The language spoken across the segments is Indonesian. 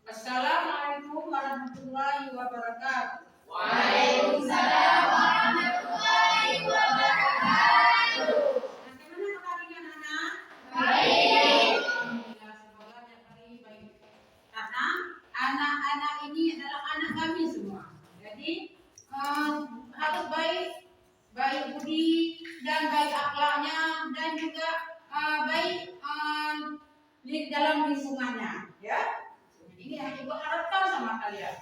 Assalamualaikum warahmatullahi wabarakatuh. Waalaikumsalam warahmatullahi wabarakatuh. Bagaimana kabarnya anak-anak? Baik. Semoga tiap hari baik. Karena anak-anak ini adalah anak kami semua. Jadi harus baik budi dan baik akhlaknya dan juga baik di dalam lingkungannya, ya. Ini yang ibu harapkan sama kalian.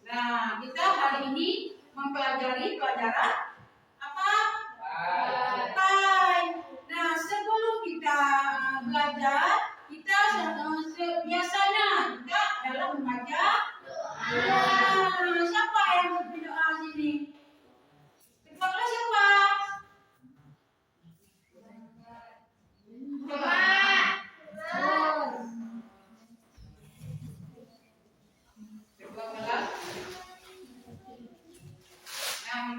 Nah, kita hari ini mempelajari pelajaran apa? Pai. Nah, sebelum kita belajar, kita biasanya juga dalam membaca. Siapa yang berdoa sini? Berdoa siapa? Coba.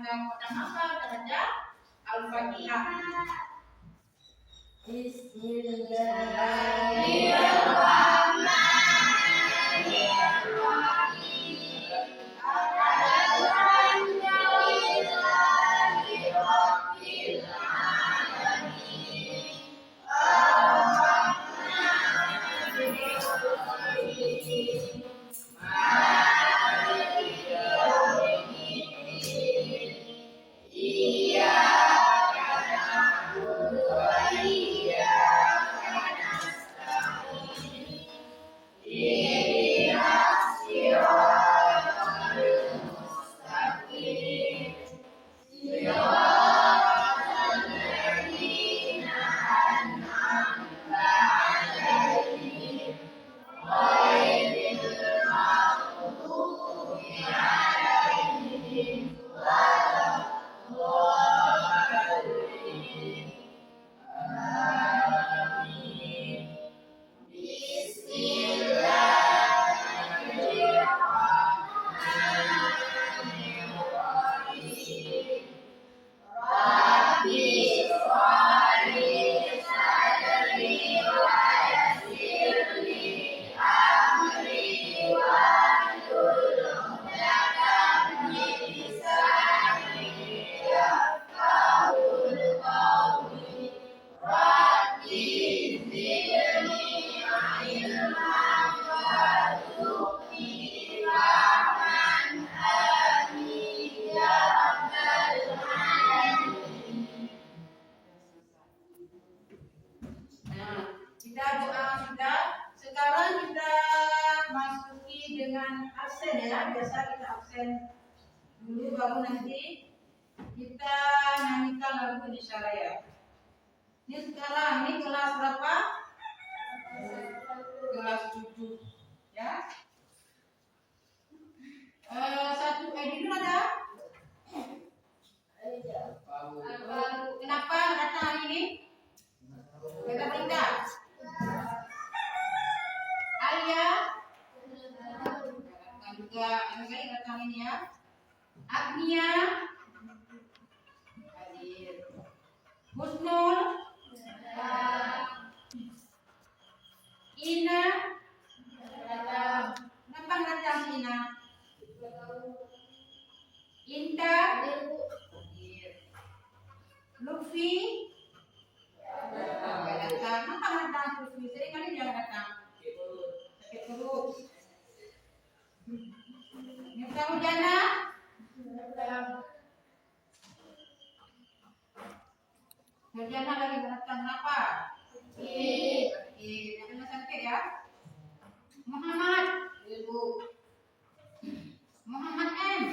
Yang pertama apa saja? Al-Fatihah. Kita doa sudah. Sekarang kita masuki dengan absen ya. Biasa kita absen dulu baru nanti kita nyanyikan lagu di Syaraya. Ini sekarang ini kelas berapa? Kelas 7 ya. Satu edit ada? Kenapa datang hari ini? Kita tinggal. Alia datang juga, anak-anak datang ini ya. Agnia hadir. Husnul, Ina datang. Kenapa datang Ina? Inta hadir. Lutfi datang. Kenapa datang Lutfi? Sering kali dia datang. Sakit perut. Nisa Mujana Mujana lagi datang. Kenapa? Karena sakit ya. Muhammad Ibu Muhammad M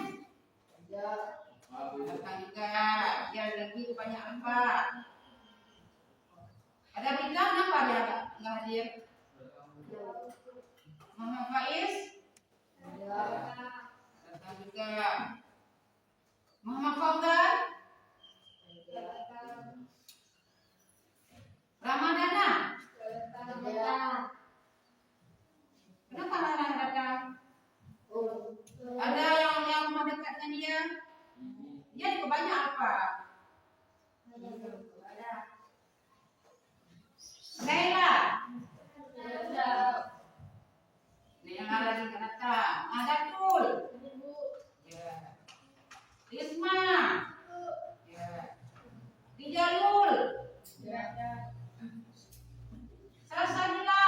datang juga. Dia lagi banyak apa? Ada berita kenapa dia nggak hadir? Muhammad Faiz datang juga. Muhammad Fauzan Ramadana kenapa Nana datang? Ada yang mendekatkan dia? Dia juga banyak apa? Ada Laila Nah, lagi ke atas. Datul. Ya. Risma. Ya. Dijalul. Salsabila.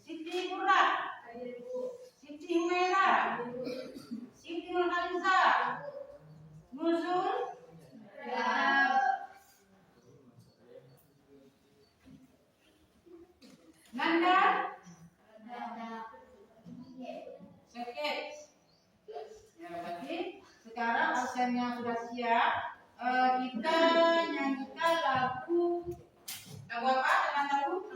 Siti Burak. Siti Humaira. Siti Nurhaliza. Nuzul. Nanda. Sakit. Ya, berarti sekarang absennya sudah siap. Kita nyanyikan lagu apa? Dengan lagu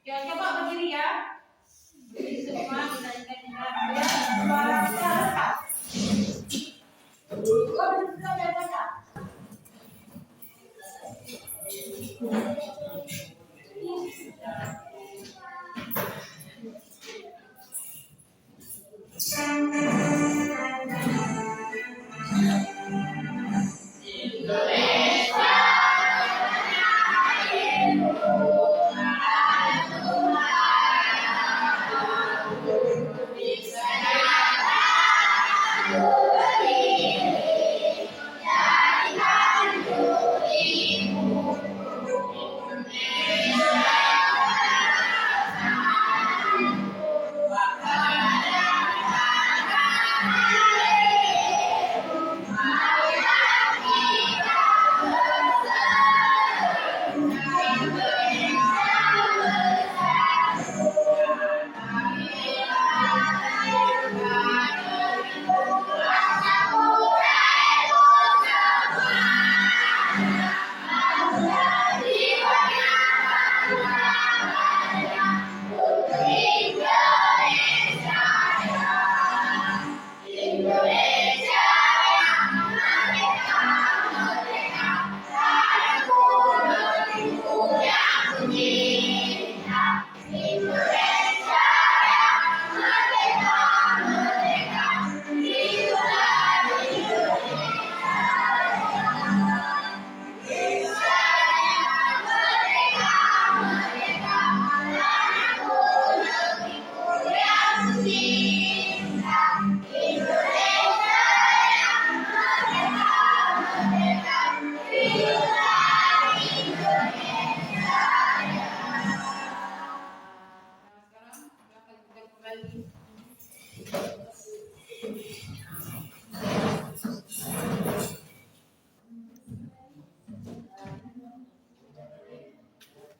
ya, coba berdiri ya. Berdiri semua, kita ingat-ingat ya. Suara kita lepas. Oh, sudah baca.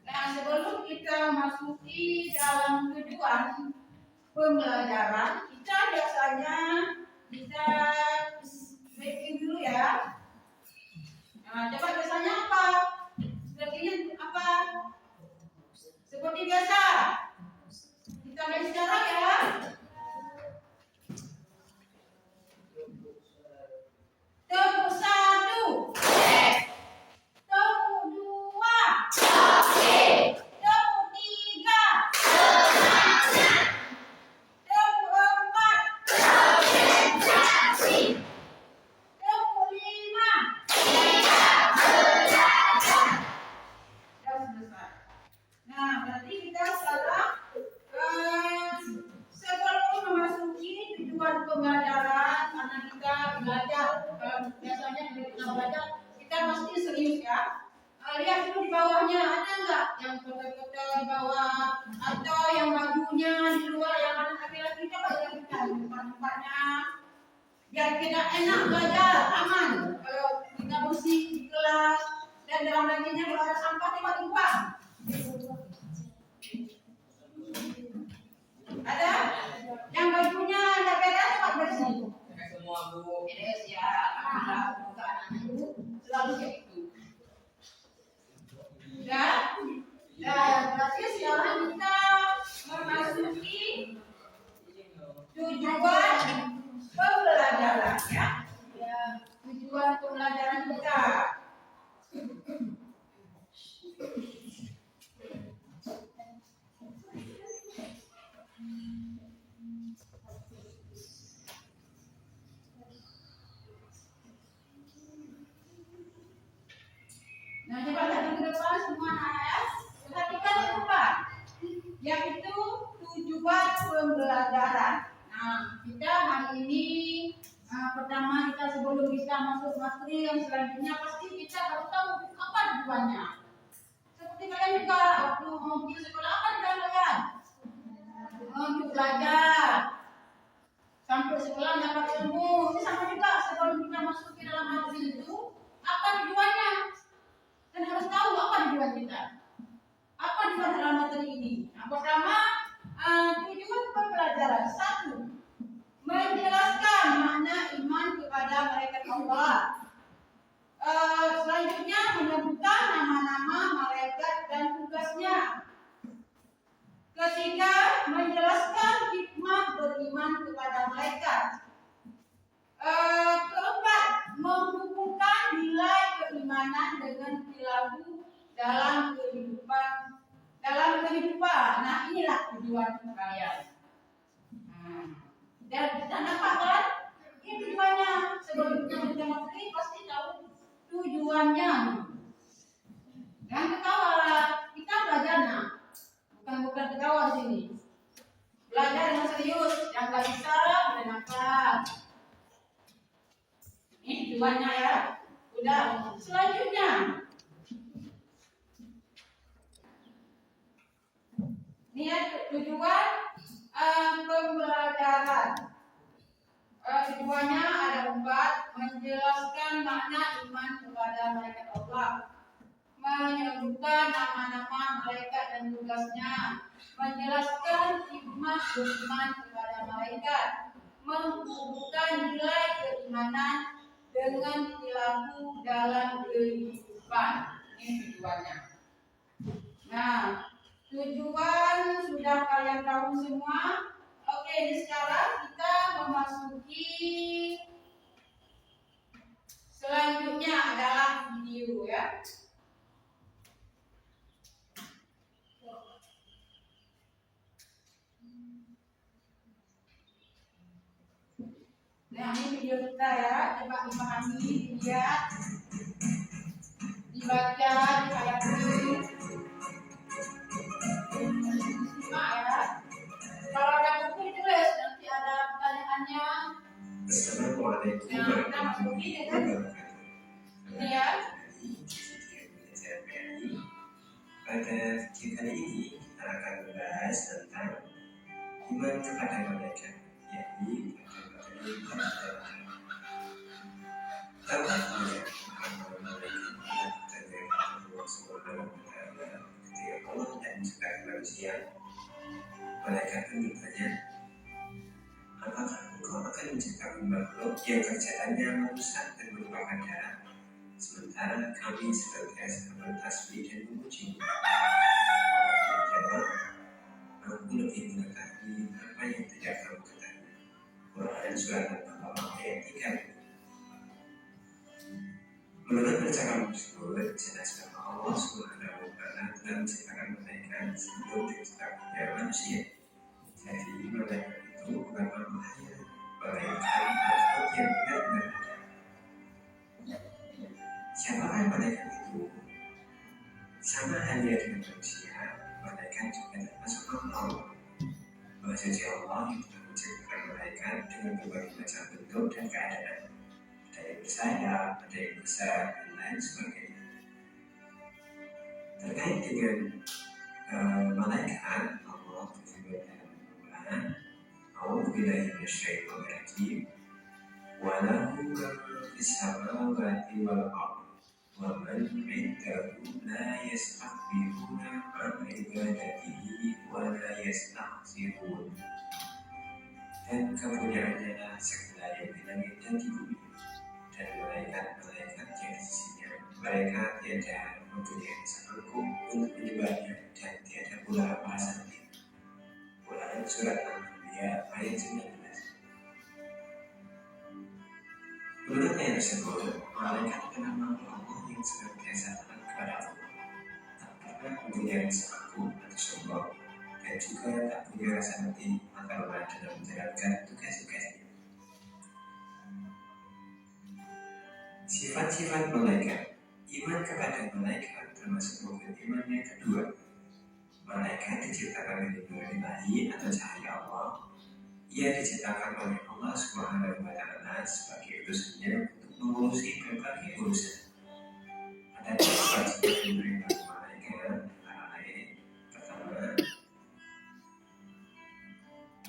Nah, sebelum kita masuki dalam tujuan pembelajaran, kita biasanya kita breaking dulu ya. Nah, coba biasanya apa? Sepertinya apa? Seperti biasa. Kita main sekarang ya. Tepuk 1. Tepuk 2. Tepuk 3. Tepuk 4. Tepuk 5. Sudah selesai. Nah, berarti kita sekarang sebelum memasuki tujuan pembelajaran, karena kita belajar, biasanya kita belajar, kita pasti serius ya. Lihat dulu di bawahnya, ada nggak yang foto-foto di bawah, atau yang bajunya di luar, yang anak laki-laki, coba kita di tempat-tempatnya, biar kita enak belajar, aman. Kalau kita bersih di kelas dan dalam laginya kalau ada sampah coba dibuang. Ada? Yang bajunya ada beda coba bersih. semua Bu. Beres ya, alhamdulillah semoga anak-anak ibu selalu kayak itu. Berarti sekarang kita memasuki tujuan pembelajaran ya. Tujuan pembelajaran kita. Nah, coba lihat ke depan semua anak ya. Perhatikan ke depan. Yang itu tujuan pembelajaran. Nah, kita hari ini pertama kita sebelum kita masuk materi yang selanjutnya pasti kita harus tahu apa tujuannya. Seperti kalian juga waktu mau pergi sekolah apa tujuan kalian? Untuk belajar. Sampai sekolah dapat ilmu. Ini sama juga sebelum kita masuk ke dalam materi itu apa tujuannya? Dan harus tahu apa tujuan kita. Apa tujuan dalam materi ini? Yang pertama, tujuan pembelajaran. 1. Menjelaskan makna iman kepada malaikat Allah. Selanjutnya menyebutkan nama-nama malaikat dan tugasnya. Ketiga, menjelaskan hikmah beriman kepada malaikat. Keempat, menghubungkan nilai keimanan dengan perilaku dalam kehidupan. Nah, inilah tujuan kalian. Dan apa kan? Ini tujuannya. Sebelum kita baca materi pasti tahu tujuannya. Jangan ketawa lah. Kita belajar nah. Bukan ketawa sini. Belajar dengan serius. Yang nggak bisa boleh nakal. Ini tujuannya ya. Udah. Selanjutnya. Ini ya tujuan pembelajaran. Tujuannya ada 4. Menjelaskan makna iman kepada malaikat Allah, menyebutkan nama-nama malaikat dan tugasnya, menjelaskan hikmah beriman kepada malaikat, menghubungkan nilai keimanan dengan perilaku dalam kehidupan. Ini tujuannya. Nah, tujuan sudah kalian tahu semua. Oke, ini sekarang kita memasuki selanjutnya adalah video ya. Nah, ini video kita ya. Coba dipahami, dilihat, dibaca, dihayati. Simak ya. Kalau ada buku ditulis, nanti ada pertanyaannya. Nah, kita masuki dengan ini ya. Pada video kali ini kita akan membahas tentang iman kepada malaikat, yakni kepada malaikat. Malaikat dari Allah Subhanahu wa Ta'ala ketika Allah dan menciptakan manusia. Malaikat pun bertanya, apakah engkau akan menciptakan makhluk yang kerjaannya merusak dan merupakan darah, sementara kami senantiasa bertasbih dan memuji? Allah menjawab, aku lebih mengetahui apa yang tidak kamu ketahui. Quran surat Al-Baqarah ayat 3. Menurut percakapan tersebut, jelas bahwa Allah Subhanahu wa Ta'ala telah menciptakan malaikat sebelum diciptakannya manusia. Jadi malaikat itu bukanlah makhluk, melainkan makhluk yang benar-benar ada. Siapakah malaikat itu? Sama halnya dengan manusia, malaikat juga termasuk makhluk. Bahasa Allah yang telah menciptakan malaikat dengan berbagai macam bentuk dan keadaan. Ada yang bersayap, ada yang besar, dan lain sebagainya. Terkait dengan malaikat, Allah berfirman dalam Al-Quran, "A'udzubillahi minasyaitonir rajim. Wa lahu ma fis samawati wal ardh, wa man 'indahu la yastakbiruna 'an ibadatihi wa la yastahsirun." dan kepunyaannya adalah segala yang di langit dan di bumi, dan malaikat-malaikat yang di sisinya. Mereka tiada mempunyai sanggup untuk menyembahnya, dan tiada pula merasa sakit. Quran Surat Al-Anbiya ayat 19. Menurut ayat tersebut, malaikat adalah makhluk Allah yang senantiasa taat kepada Allah, tak pernah mempunyai rasa aku atau sombong, dan juga tak punya rasa letih atau lelah dalam menjalankan tugas-tugasnya. Sifat-sifat malaikat. Iman kepada malaikat termasuk rukun iman yang kedua. Malaikat diciptakan dari nur ilahi atau cahaya Allah. Ia diciptakan oleh Allah Subhanahu wa Ta'ala sebagai utusannya untuk mengurusi berbagai urusan. Ada kewajiban menerima malaikat antara lain. Pertama,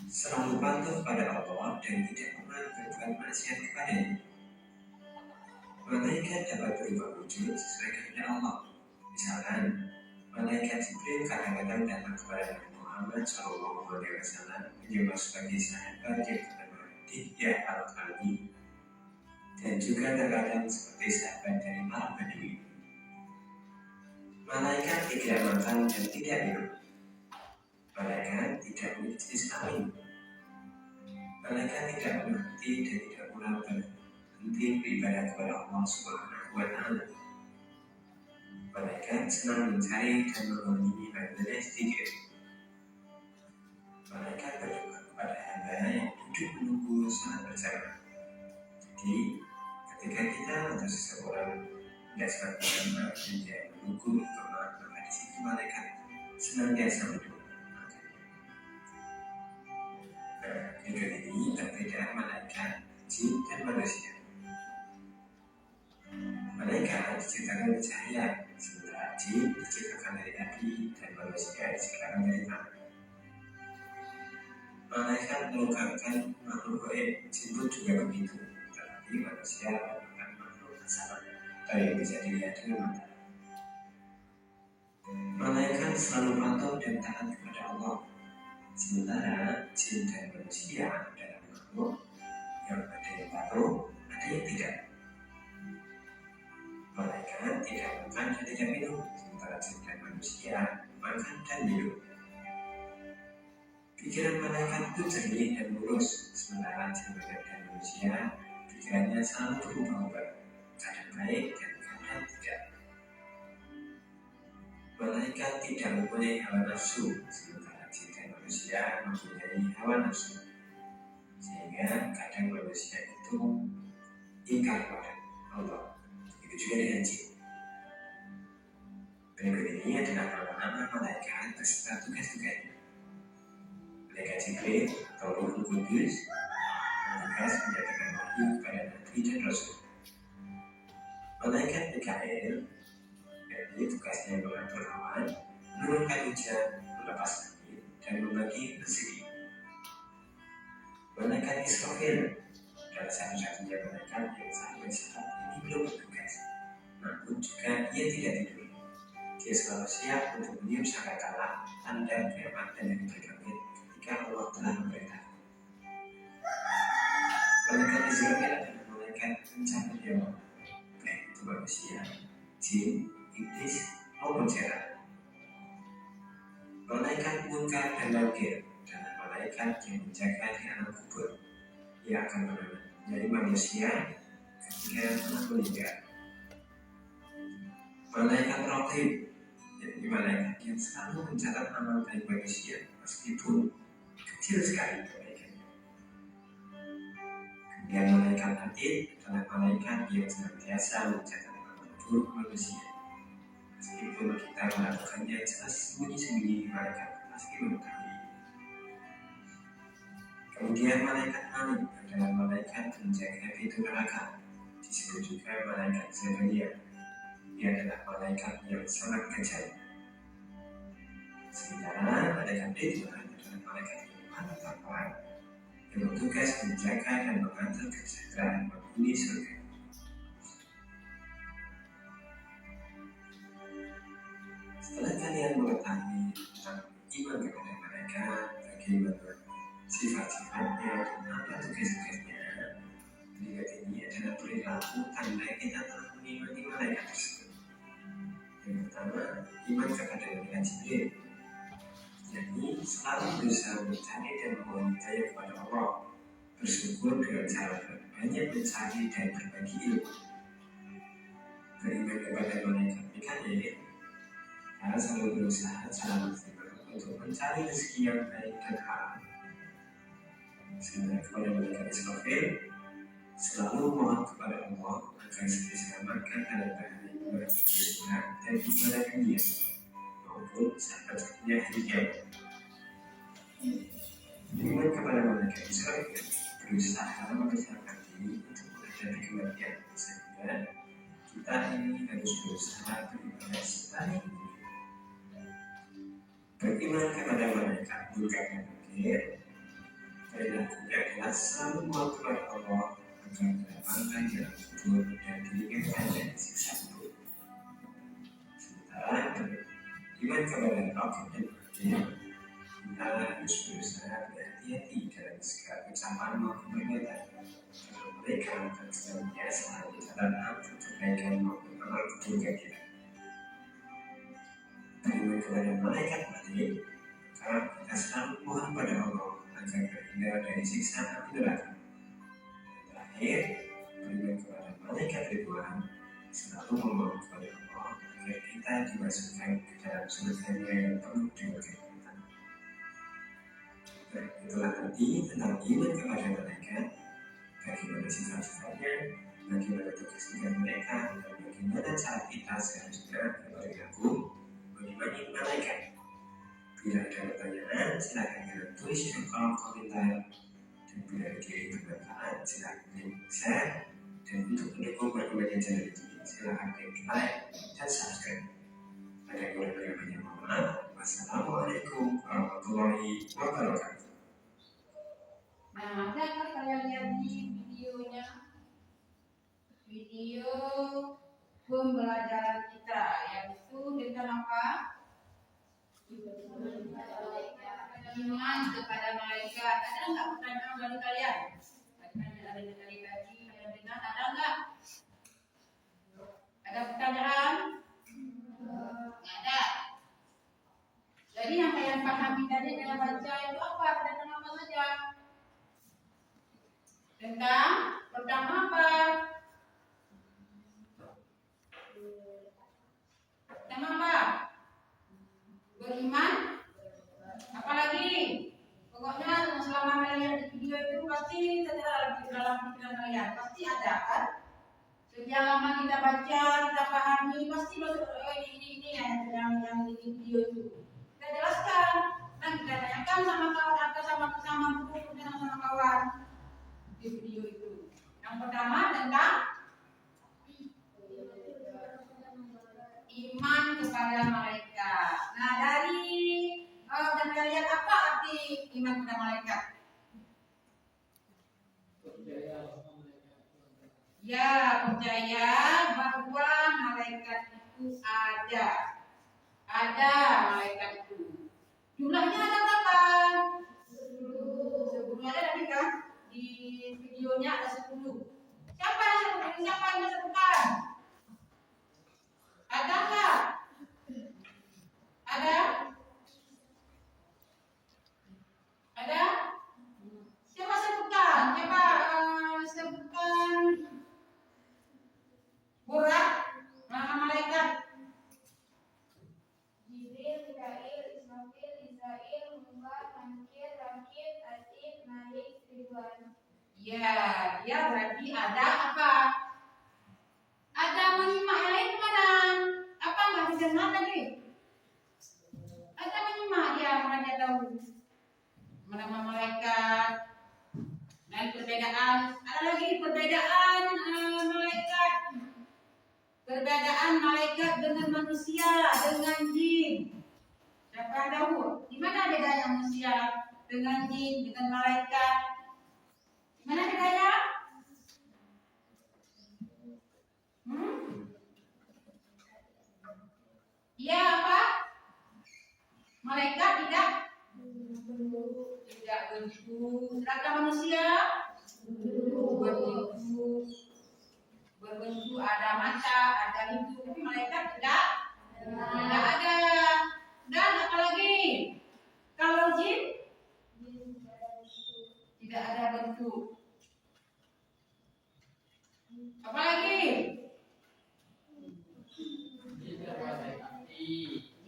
selalu patuh pada Allah dan tidak pernah berbuat maksiat kepadanya. Malaikat dapat berubah wujud sesuai kehendak Allah. Misalkan, malaikat Jibril kadang-kadang datang kepada Nabi Muhammad SAW menyembah sebagai sahabat yang bernama Dihya al-Kalbi, dan juga terkadang seperti sahabat dari para Badui. Malaikat tidak makan dan tidak minum. Malaikat tidak memiliki jenis kelamin. Malaikat tidak berhenti dan tidak pula berhenti beribadah kepada Allah Subhanahu wa Ta'ala. Malaikat senang mencari dan mengunjungi badannya sedikit. Malaikat berdoa kepada hamba yang duduk menunggu saat berjamaah. Jadi, ketika kita atau seseorang tidak sempat berjamaah dan dia menunggu berdoa, maka di situ malaikat senantiasa berdoa. Berikut ini perbedaan malaikat, jin, dan manusia. Malaikat diciptakan dari cahaya, sementara jin diciptakan dari api dan manusia diciptakan dari tanah. Malaikat merupakan makhluk gaib, jin pun juga begitu, tetapi manusia merupakan makhluk kasar atau yang bisa dilihat dengan mata. Malaikat selalu patuh dan taat kepada Allah, sementara jin dan manusia adalah makhluk yang ada yang patuh, ada yang tidak. Malaikat tidak makan dan tidak minum, sementara jin dan manusia makan dan minum. Pikiran malaikat itu jernih dan lurus, sementara jin dan manusia pikirannya selalu berubah-ubah, kadang baik dan kadang tidak. Malaikat tidak mempunyai hawa nafsu, sementara jin dan manusia mempunyai hawa nafsu, sehingga kadang manusia itu ingkar kepada Allah. Begitu juga dengan jin. Berikut ini adalah nama-nama malaikat beserta tugas-tugasnya. Malaikat Jibril atau Ruhul Qudus bertugas menjadikan wahyu kepada Nabi dan Rasul. Malaikat Mikail, ini tugasnya mengatur awan, menurunkan hujan, melepas angin, dan membagi rezeki. Malaikat Israfil adalah satu-satunya malaikat yang sampai saat ini belum bertugas, namun juga ia tidak tidur. Dia selalu siap untuk meniup sangkakala, tanda kiamat dan yang berkabit ketika Allah telah memerintahkan. Malaikat Israfil adalah malaikat pencabut nyawa, baik itu manusia, jin, iblis, maupun setan. Malaikat Munkar dan Nakir adalah malaikat yang menjaga di alam kubur. Ia akan menjadi manusia ketika telah meninggal. Malaikat Raqib, yaitu malaikat yang selalu mencatat amal baik manusia meskipun kecil sekali kebaikannya. Kemudian malaikat Atid adalah malaikat yang senantiasa mencatat amal buruk manusia. Meskipun kita melakukannya jelas sembunyi-sembunyi, malaikat pasti mengetahui. Kemudian malaikat Malik adalah malaikat menjaga pintu neraka, disebut juga malaikat Zabaniya. Ia adalah malaikat yang sangat kejam. Sementara malaikat Ridwan adalah malaikat yang paling tampan, yang bertugas menjaga dan mengatur kesejahteraan penghuni surga. Setelah kalian mengetahui tentang iman kepada mereka, bagaimana sifat-sifatnya, dan perilaku tanda kita telah mengimani malaikat tersebut. Yang pertama, iman kepada malaikat Jibril. Jadi selalu berusaha mencari dan memohon hidayah kepada Allah, bersyukur dengan cara banyak mencari dan berbagi ilmu. Beriman kepada malaikat Mikail, karena selalu berusaha secara maksimal untuk mencari rezeki yang baik dan halal. Sedangkan kepada malaikat Israfil, selalu mohon kepada Allah agar diselamatkan dalam bahaya ibadah dunia dan ibadah dunia maupun saat terjadinya hari kiamat. Iman kepada malaikat Israfil berusaha mempersiapkan diri untuk menghadapi kematian, sehingga kita ini harus berusaha beribadah selain ini. Beriman kepada malaikat Munkar dan Nakir, perilakunya adalah selalu mohon kepada Allah agar mendapatkan jalan kubur dan diringankan dari siksa kubur. Sementara beriman kepada Rabb dan Nakir, kita harus berusaha berhati-hati dalam segala ucapan maupun perbuatan, karena mereka akan senantiasa mencatatkan kebaikan maupun amal keburukan kita. Beriman kepada malaikat Malik, maka kita selalu mohon pada Allah agar terhindar dari siksa api neraka. Dan terakhir, beriman kepada malaikat Ridwan, selalu memohon kepada Allah agar kita dimasukkan ke dalam surga-Nya yang penuh dengan kenikmatan. Itulah arti tentang iman kepada malaikat, bagaimana sifat-sifatnya, bagaimana tugas-tugas mereka, dan bagaimana cara kita seharusnya berperilaku mengimani malaikat. Bila ada pertanyaan, silakan kalian tulis di kolom komentar. Dan bila video bermanfaat, silakan klik share. Dan untuk mendukung perkembangan channel ini, silakan klik like dan subscribe. Ada kurang lebihnya mohon maaf. Wassalamualaikum warahmatullahi wabarakatuh. Nah, dapat kalian lihat di videonya, video pembelajaran kita, yaitu tentang apa? Iman kepada malaikat. Ada nggak pertanyaan dari kalian? Ada dari tadi kalian dengar? Ada nggak? Ada pertanyaan? Nggak ada. Jadi yang kalian pahami tadi dengan baca itu apa? Tentang apa saja? Tentang pertama apa? Tentang apa? Beriman. Apalagi? Pokoknya selama kalian di video itu pasti tertera dalam pikiran kalian. Pasti ada kan? Sejak lama kita baca, kita pahami, pasti ini yang di video itu. Kita jelaskan. Dan kita tanyakan sama kawan atau sama guru dan sama kawan di video itu. Yang pertama tentang iman kepada malaikat. Nah, dari dan kalian apa arti iman kepada malaikat? Ya, percaya bahwa malaikat itu ada. Ada malaikat itu. Jumlahnya ada berapa? 10. Ada tadi kan? Di videonya ada 10. Siapa yang disebutkan? Ada nggak? Ada? Ada? Siapa sebutkan? Siapa sebutkan? Burak? Nama malaikat? Jibril, Mikail, Israfil, Israil, Munkar, Nakir, Rakib, Atid, Malik, Ridwan. Ya, dia berarti ada apa? Ada menyimak yang lain kemana? Apa nggak didengar lagi? Ada menyimak dia, mana dia tahu nama malaikat dan perbedaan. Ada lagi perbedaan malaikat. Perbedaan malaikat dengan manusia, dengan jin. Siapa yang tahu? Di mana bedanya manusia dengan jin, dengan malaikat? Di mana bedanya? Iya apa? Malaikat tidak bentuk. Sedangkan manusia bentuk. mata, ada hidung, tapi malaikat tidak ada. Dan apalagi kalau jin tidak ada bentuk. Apalagi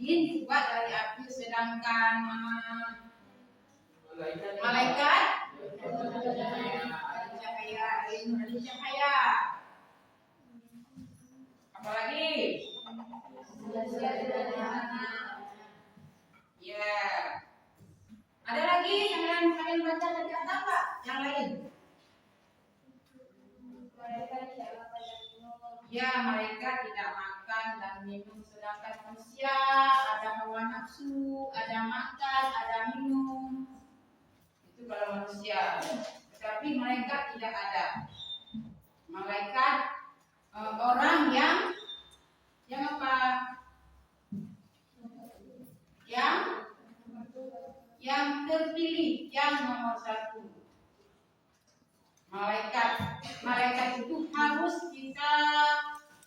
jin dibuat dari api, sedangkan malaikat dari cahaya, dari cahaya. Apalagi ya, ada lagi yang lain kalian baca dari atas Pak? Yang lain? Ya, mereka tidak makan dan minum, sedangkan manusia ada hawa nafsu, ada makan, ada minum. Itu kalau manusia. Tetapi mereka tidak ada. Malaikat orang yang apa? Yang terpilih, yang nomor 1. Malaikat itu harus kita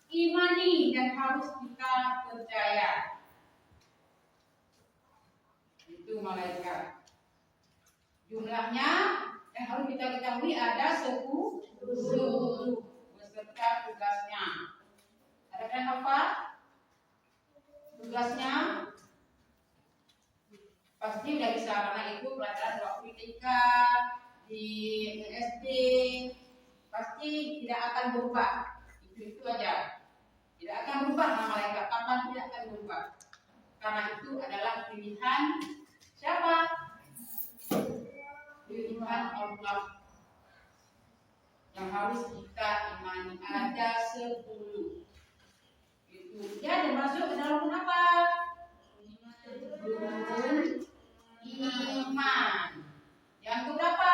imani dan harus kita percaya. Itu malaikat. Jumlahnya yang harus kita ketahui ada 10 beserta tugasnya. Ada kan apa? Tugasnya pasti udah bisa, karena itu pelajaran waktu TK di SD pasti tidak akan berubah. Itu aja. Tidak akan berubah nama malaikat. Kapan tidak akan berubah? Karena itu adalah pilihan siapa? Pilihan Allah yang harus kita imani. Ada 10. Itu dia termasuk ke dalam apa? Iman. Yang keberapa?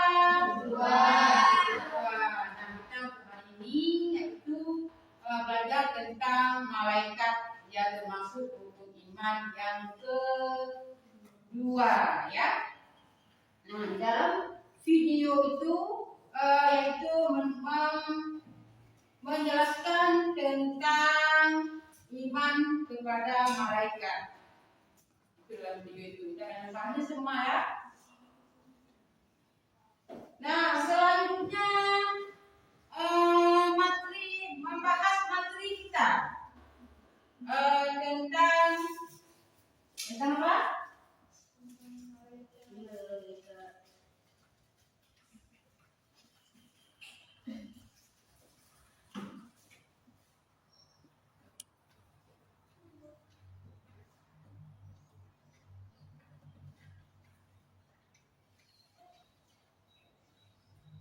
2. Nah, kita hari ini yaitu belajar tentang malaikat, yang termasuk rukun iman yang kedua, ya. Nah, di dalam video itu yaitu menjelaskan tentang iman kepada malaikat. Itu dalam video itu. Jangan pahami semua, ya. Nah, selanjutnya membahas materi kita tentang apa?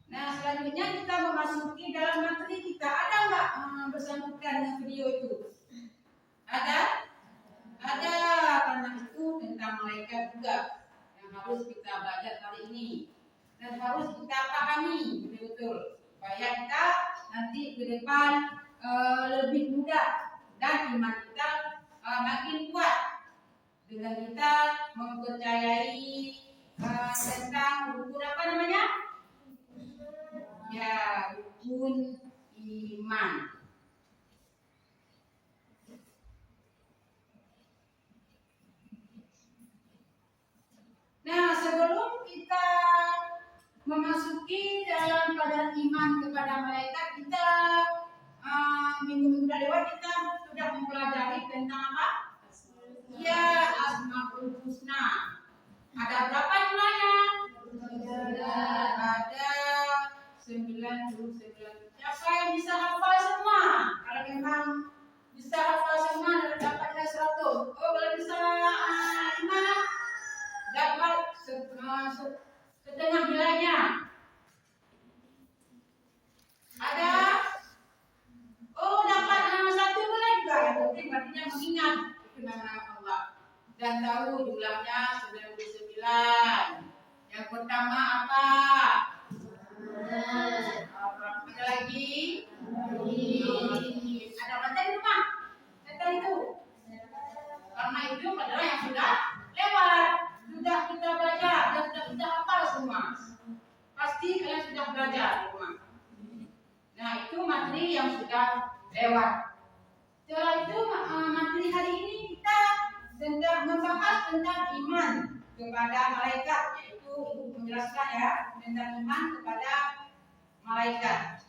Nah, selanjutnya kita memasuki dalam materi kita. Ada nggak bersangkutan dengan video itu? Ada? Ada, karena itu tentang malaikat juga yang harus kita belajar hari ini dan harus kita pahami betul-betul supaya kita nanti ke depan lebih mudah dan iman kita makin kuat dengan kita mempercayai tentang rukun apa namanya? Ya, rukun iman. Nah, sebelum kita memasuki dalam pelajaran iman kepada malaikat, kita minggu-minggu lewat kita sudah mempelajari tentang apa? Ya, Asmaul Husna. Ada berapa jumlahnya? Ada 99. Siapa yang bisa hafal semua? Kalau memang bisa hafal semua, dapatnya 100. Oh, kalau bisa 5, dapat setengah nilainya. Ada? Oh, dapat 1 nilai juga. Yang penting artinya mengingat itu nama Allah dan tahu jumlahnya 99. Yang pertama apa? Ada lagi? Ada baca di rumah? Tentang itu? Karena itu adalah yang sudah lewat, sudah kita belajar dan sudah kita hafal semua. Pasti kalian sudah belajar di rumah. Nah, itu materi yang sudah lewat. Setelah itu materi hari ini kita sedang membahas tentang iman kepada malaikat, yaitu Ibu menjelaskan ya tentang iman kepada malaikat.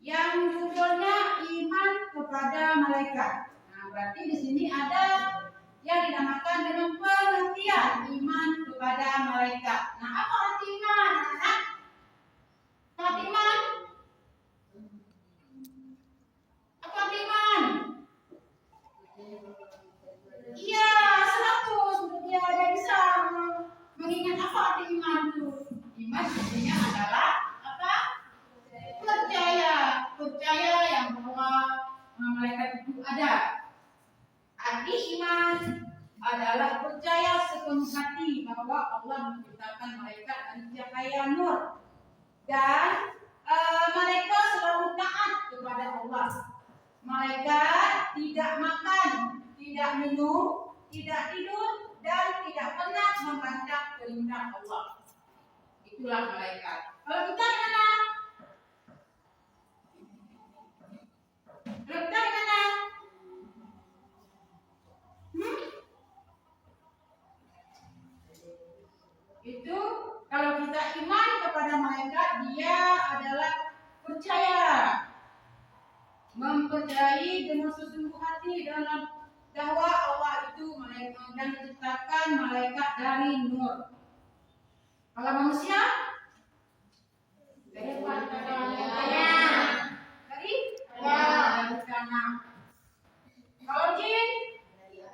Yang judulnya iman kepada malaikat. Nah, berarti di sini ada yang dinamakan dengan pengertian iman kepada malaikat. Nah, apa arti iman, anak-anak? Apa arti iman? Apa arti iman? Iya, 100. Dia ada bisa mengingat apa arti iman itu. Iman sebenarnya adalah apa? Percaya yang bahwa malaikat itu ada. Arti iman adalah percaya sepenuh hati bahwa Allah menciptakan malaikat dari cahaya nur dan mereka selalu taat kepada Allah. Malaikat tidak makan, tidak minum, tidak tidur, dan tidak pernah membaca perintah Allah. Itulah malaikat. Kalau kita gimana? Kalau kita gimana? Itu kalau kita iman kepada malaikat, dia adalah percaya, mempercayai dengan sesungguh hati dalam bahwa Allah itu malaikat dan menciptakan malaikat dari nur. Kalau manusia dari tanah. Kalau jin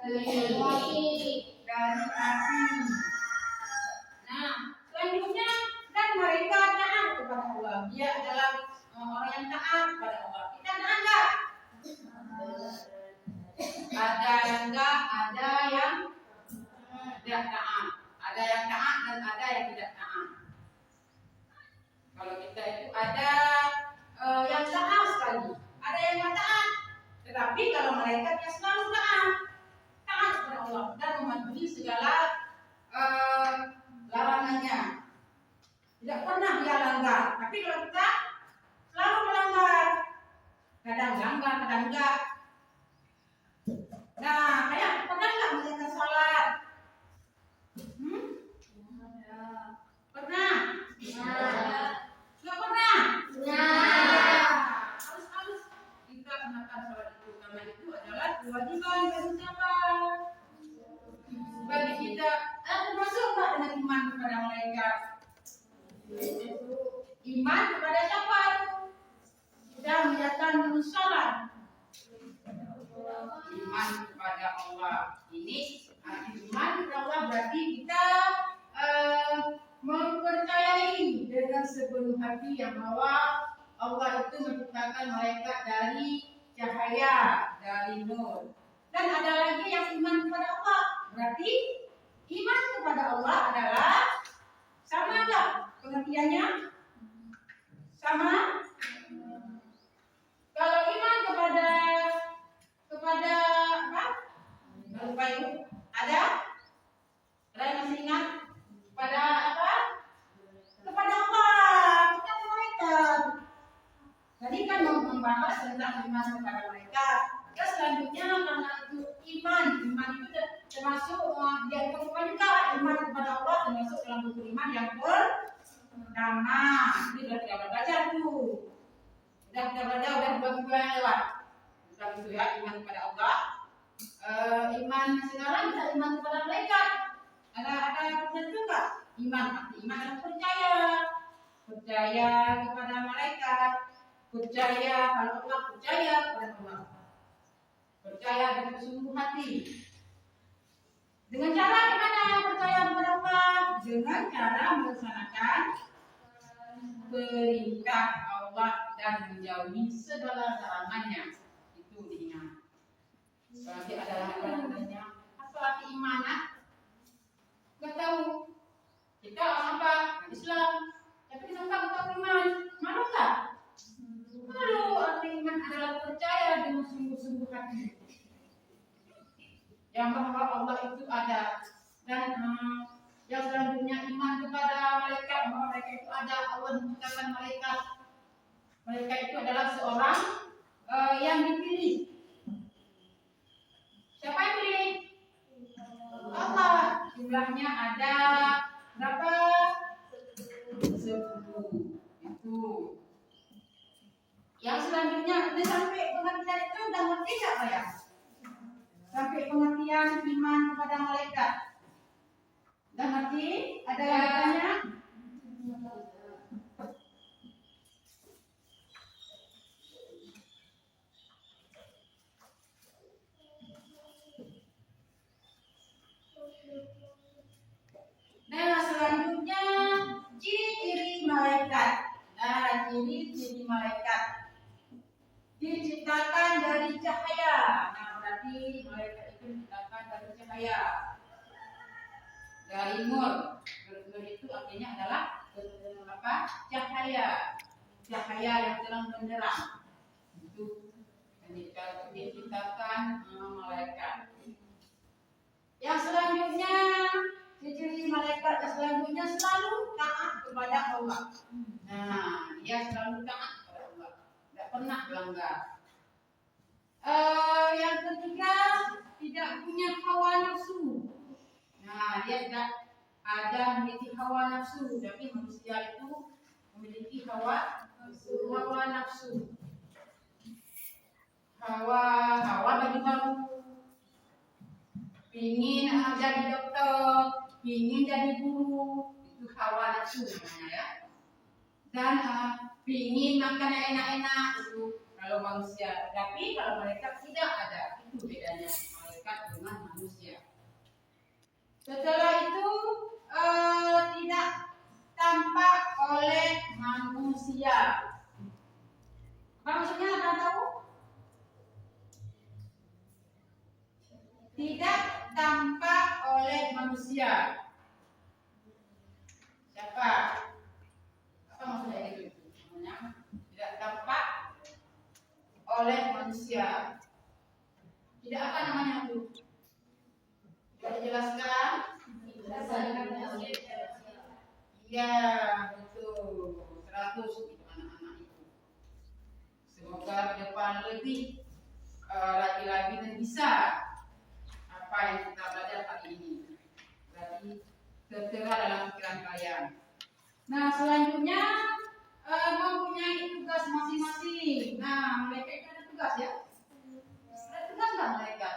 dari api. Nah, selanjutnya kan mereka taat kepada Allah. Dia adalah orang yang taat kepada Allah. Kita taat enggak? Ada yang enggak, ada yang tidak taat. Ada yang taat dan ada yang tidak taat. Kalau kita itu ada yang taat sekali, ada yang tidak taat. Tetapi kalau malaikat yang selalu taat kepada Allah dan mematuhi segala larangannya. Tidak pernah dia langgar. Tapi kalau kita selalu melanggar, kadang langgar, kadang enggak. Nah, kayak pernah nggak menjalankan salat? Pernah? Nggak pernah? Harus kita gunakan salat itu karena itu adalah kewajiban bagi siapa? Bagi kita. Termasuk nggak dengan iman kepada malaikat? Iman kepada siapa? Sudah menjalankan salat. Iman kepada Allah. Ini arti iman kepada Allah berarti kita mempercayai dengan sepenuh hati yang bahwa Allah itu menciptakan malaikat dari cahaya, dari nur. Dan ada lagi yang iman kepada Allah. Berarti iman kepada Allah adalah sama enggak pengertiannya? Sama? Kalau iman kepada apa? Lupa itu. Ada? Ada yang masih ingat? Kepada apa? Kepada Allah. Kita malaikat. Tadi kan mau membahas tentang iman kepada malaikat. Terus selanjutnya karena itu iman itu termasuk yang pertama juga iman kepada Allah termasuk dalam buku iman yang pertama. Ini sudah kita belajar tuh. Sudah kita belajar udah buku yang lewat. Sudah itu ya iman kepada Allah. Iman sekarang kita iman kepada malaikat. Ada yang benar juga iman. Iman adalah percaya kepada malaikat, percaya kalau Allah, percaya kepada Allah, percaya dengan sungguh hati. Dengan cara gimana percaya kepada Allah? Dengan cara melaksanakan perintah Allah dan menjauhi segala larangannya. Itu diingat. Berarti ada larangannya. Apa arti iman? Nggak tahu. Kita orang apa? Islam. Tapi kita nggak tahu iman. Malu nggak? Malu. Arti iman adalah percaya dengan sungguh-sungguh hati. Yang bahwa Allah itu ada. Dan yang selanjutnya iman kepada malaikat. Bahwa malaikat itu ada. Allah menciptakan malaikat. Malaikat itu adalah seorang yang dipilih. Siapa yang pilih? Allah. Jumlahnya ada berapa? 10. Itu. Yang selanjutnya, ini sampai pengertian itu udah ngerti nggak saya? Sampai pengertian iman kepada malaikat. Udah ngerti? Ada yang bertanya? Nah, selanjutnya ciri-ciri malaikat. Nah, ciri-ciri malaikat diciptakan dari cahaya. Nah, berarti malaikat itu diciptakan dari cahaya, dari nur. Nur itu artinya adalah apa? Cahaya. Cahaya yang terang benderang. Itu yang diciptakan malaikat. Yang selanjutnya, ciri malaikat yang selanjutnya selalu taat kepada Allah. Nah, dia selalu taat kepada Allah, tidak pernah melanggar. Yang ketiga, tidak punya hawa nafsu. Nah, dia tidak ada memiliki hawa nafsu, tapi manusia itu memiliki hawa nafsu. Hawa bagi baru. Pingin jadi dokter, pingin jadi guru, itu hawa nafsu namanya ya. Dan pingin makan enak-enak, itu kalau manusia. Tapi kalau malaikat tidak ada, itu bedanya malaikat dengan manusia. Setelah itu tidak tampak oleh manusia. Apa maksudnya? Apa tahu? Tidak tampak oleh manusia. Siapa? Apa maksudnya itu? Namanya tidak tampak oleh manusia. Tidak apa namanya itu? Sudah dijelaskan? Iya, betul. 100 itu anak-anak itu. Semoga ke depan lebih lagi-lagi dan bisa apa yang kita belajar hari ini. Berarti tertera dalam pikiran kalian. Nah, selanjutnya mempunyai tugas masing-masing. Nah, mereka itu ada tugas ya? Ada tugas nggak mereka?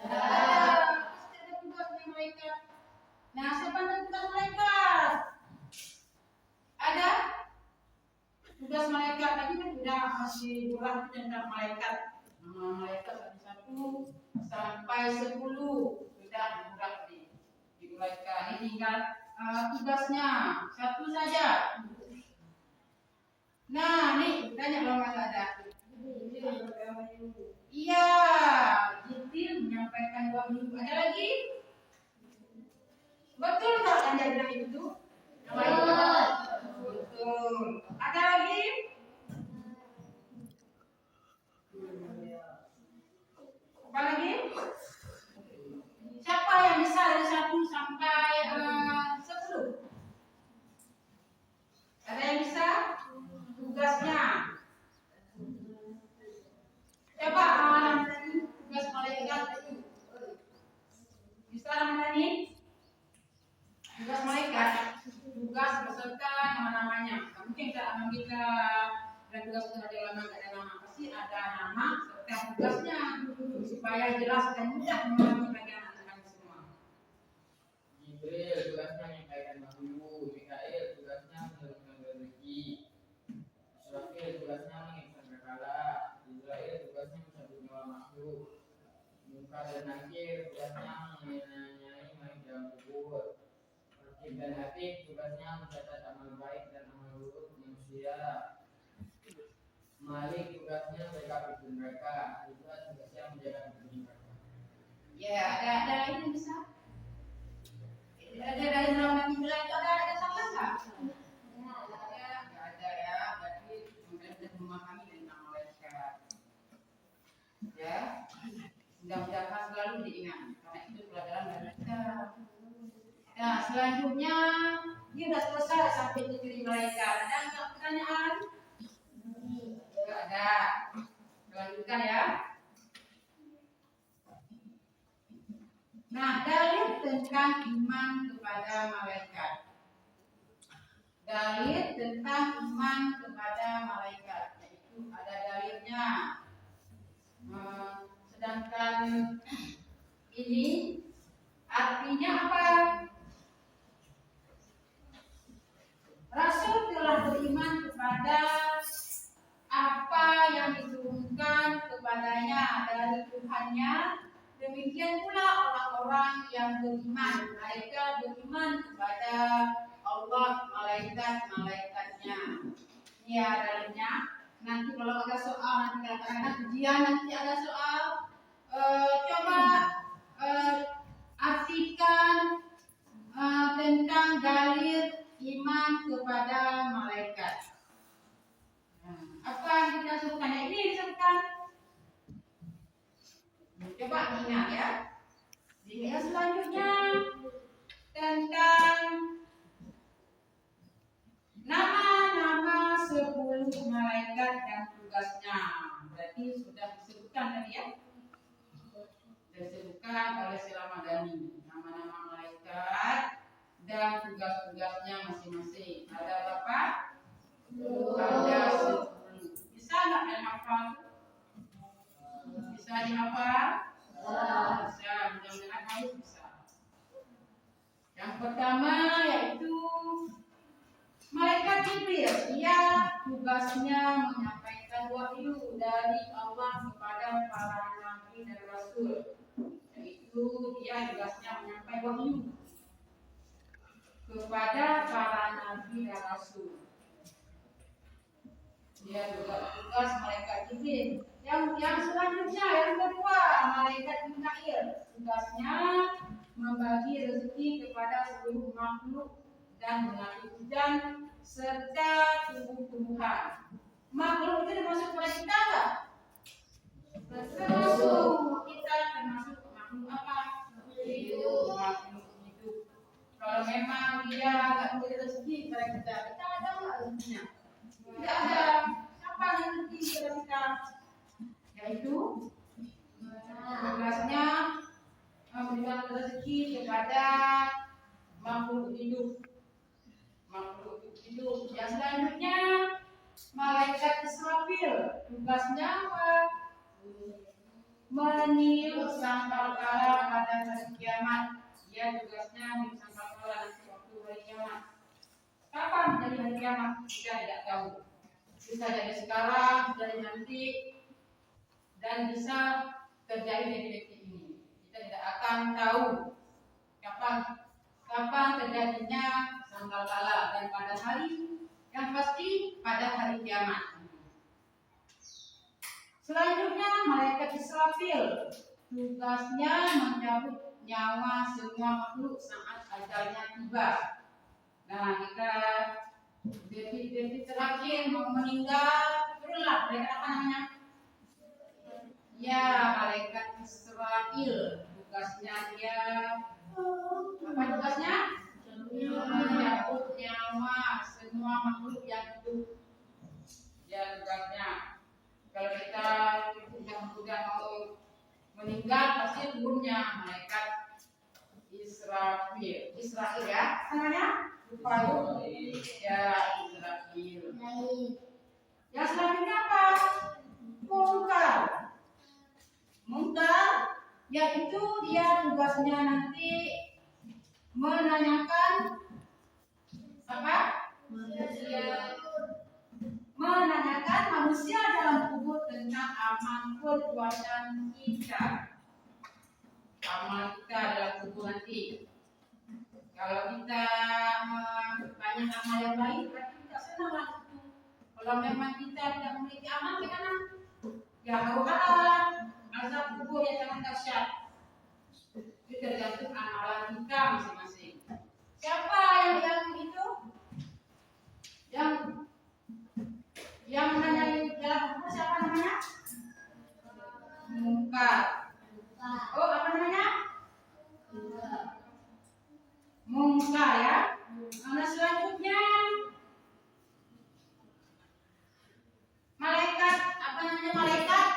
Ada tugasnya mereka. Nah, siapa yang tugas mereka? Ada tugas malaikat. Tadi kan sudah masih berat tentang malaikat. Malaikat satu-satu sampai 10 sudah berat diuraikan. Ini tinggal tugasnya satu saja. Nah, nih tanya kalau nggak ada. Iya, Jibril menyampaikan wahyu. Ada lagi? Betul nggak Anda bilang itu? Betul. Ada lagi? Apa lagi? Siapa yang bisa dari 1 sampai 10? Ada yang bisa? Tugasnya. Coba Ramadhani, tugas malaikat itu. Bisa Ramadhani? Tugas malaikat, tugas beserta nama-namanya. Mungkin kita ambil dan tugas ada nama, ada nama, pasti ada nama serta tugasnya supaya jelas dan mudah memahami bagi anak-anak semua. Jibril tugasnya menyampaikan wahyu, Mikail tugasnya menurunkan rezeki, Israfil tugasnya mengikat berkala, Israel tugasnya mencabut nyawa makhluk, Munkar dan Nakir tugasnya menanyai mayat dalam kubur, Rakib dan Atid tugasnya mencatat amal baik dan amal buruk manusia, Malik tugasnya menjaga pintu mereka, juga tugasnya menjaga pintu mereka. Ya, ada lagi yang bisa? Ada dari Ramadhani bilang itu ada salah nggak? Nggak ada ya. Berarti mudah-mudahan memahami tentang malaikat. Ya, mudah-mudahan selalu diingat karena itu pelajaran dari kita. Nah, selanjutnya ini sudah selesai sampai ke malaikat. Ada nggak pertanyaan? Nggak ada. Selanjutnya lanjutkan ya. Nah, dalil tentang iman kepada malaikat. Dalil tentang iman kepada malaikat, yaitu ada dalilnya. Sedangkan ini artinya apa? Rasul telah beriman kepada apa yang diturunkan kepadanya dari Tuhannya. Demikian pula orang-orang yang beriman, mereka beriman kepada Allah, malaikat-malaikatnya. Ini ya dalilnya. Nanti kalau ada soal, nanti kadang-kadang ujian, nanti ada soal. Coba artikan tentang dalil iman kepada malaikat. Apa yang kita sebutkan? Ini disebutkan. Coba ingat ya. Yang selanjutnya tentang nama-nama 10 malaikat dan tugasnya. Berarti sudah disebutkan tadi ya. Disebutkan oleh Syekh Ramadhani nama-nama malaikat dan tugas-tugasnya masing-masing. Ada berapa? Ada 10. Bisa nggak dihafal? Bisa dihafal? Bisa, mudah-mudahan harus bisa. Yang pertama yaitu malaikat Jibril. Dia tugasnya menyampaikan wahyu dari Allah kepada para nabi dan rasul. Yaitu dia tugasnya menyampaikan wahyu kepada para nabi dan rasul. Dia juga tugas malaikat Jibril. Yang selanjutnya yang kedua malaikat Mikail. Tugasnya membagi rezeki kepada seluruh makhluk dan mengatur hujan serta tumbuh-tumbuhan. Makhluk itu termasuk pada kita enggak? Termasuk. Kita termasuk makhluk apa? Hidup. Makhluk hidup. Kalau memang dia enggak memberi rezeki kepada kita ada enggak rezekinya? Tidak ada. Siapa yang rezeki kepada kita? Yaitu tugasnya memberikan rezeki kepada makhluk hidup. Makhluk hidup. Yang selanjutnya malaikat Israfil. Tugasnya apa? Meniup sangkakala pada hari kiamat. Dia tugasnya meniup sangkakala nanti waktu hari kiamat. Kapan jadi hari kiamat? Kita tidak tahu. Bisa jadi sekarang, bisa jadi nanti, dan bisa terjadi di detik ini. Kita tidak akan tahu kapan terjadinya sangkakala dan pada hari yang pasti pada hari kiamat. Selanjutnya malaikat Israfil. Tugasnya mencabut nyawa semua makhluk saat ajalnya tiba. Nah, kita detik-detik terakhir mau meninggal, turunlah malaikat apa namanya? Ya, malaikat Israfil. Tugasnya dia apa tugasnya? Mencabut nyawa semua makhluk yang hidup. Ya tugasnya. Kalau kita sudah mau meninggal pasti turunnya malaikat Israfil. Israfil ya namanya? Lupa ya Israfil. Yang selanjutnya apa? Munkar, yaitu dia tugasnya nanti menanyakan apa? Menanyakan manusia dalam kubur tentang amal perbuatan kita. Amal kita dalam kubur nanti. Kalau kita banyak amal yang baik, berarti kita senanglah itu. Kalau memang kita tidak memiliki amal, bagaimana? Ya kalau azab kubur yang sangat dahsyat. Itu tergantung amalan kita masing-masing. Siapa yang itu? Yang menanyai dalam kubur siapa namanya? Munkar. Oh, apa namanya? Munkar ya. Nah, selanjutnya malaikat, apa namanya malaikat?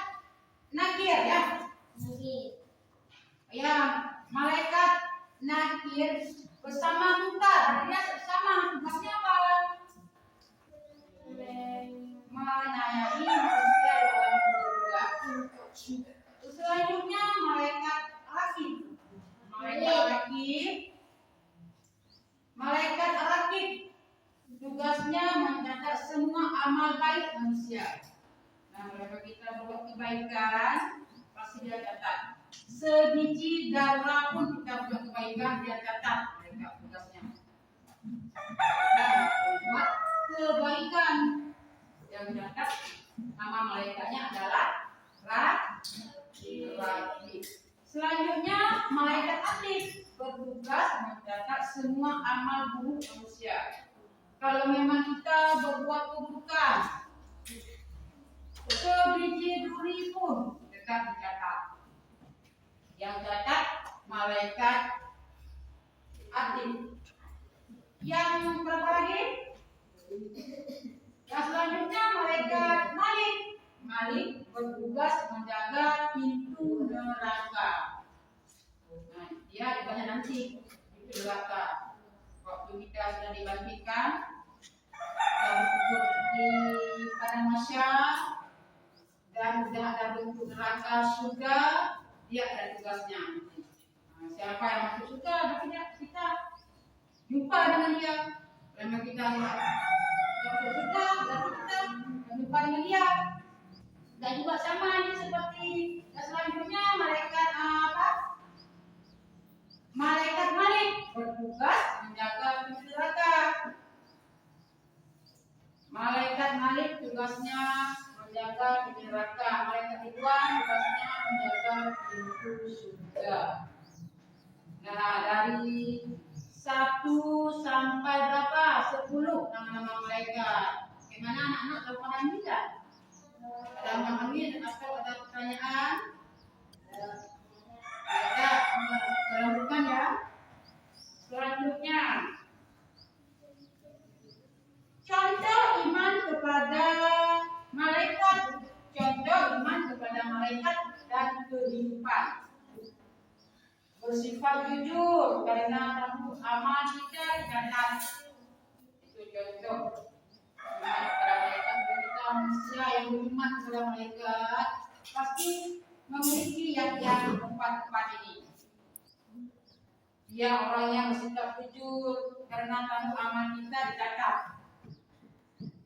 Nah, kalau kita berbuat kebaikan, pasti dia catat. Sebiji darah pun kita buat kebaikan, dia catat mereka tugasnya. Dan buat kebaikan yang catat, nama malaikatnya adalah Raqib. Selanjutnya malaikat Atid bertugas mencatat semua amal buruk manusia. Kalau memang kita berbuat keburukan, sebiji duri pun tetap dicatat. Yang catat malaikat Atid. Yang berapa lagi? Yang selanjutnya malaikat Malik. Malik bertugas menjaga pintu neraka. Nah, dia banyak nanti pintu neraka. Waktu kita sudah dibangkitkan, dan duduk di padang mahsyar dan sudah ada bentuk neraka surga, dia ada tugasnya. Nah, siapa yang masuk surga, berarti kita jumpa dengan dia. Karena kita masuk surga, berarti kita jumpa dengan dia. Dan juga sama ini seperti selanjutnya malaikat apa? Malaikat Malik bertugas menjaga pintu neraka. Malaikat Malik tugasnya menjaga pintu neraka. Malaikat Ridwan tugasnya menjaga pintu surga. Nah, dari 1 sampai berapa? 10 nama-nama malaikat. Gimana anak-anak tahu paham tidak? Ada memahami atau ada pertanyaan? Ada, lanjutkan ya. Selanjutnya, contoh iman kepada malaikat. Contoh iman kepada malaikat dan kehidupan. Bersifat jujur karena tahu amal kita dicatat. Itu contoh. Kita manusia yang beriman kepada malaikat pasti memiliki yang 4 ini. Dia orang yang bersikap jujur karena tahu amal kita dicatat.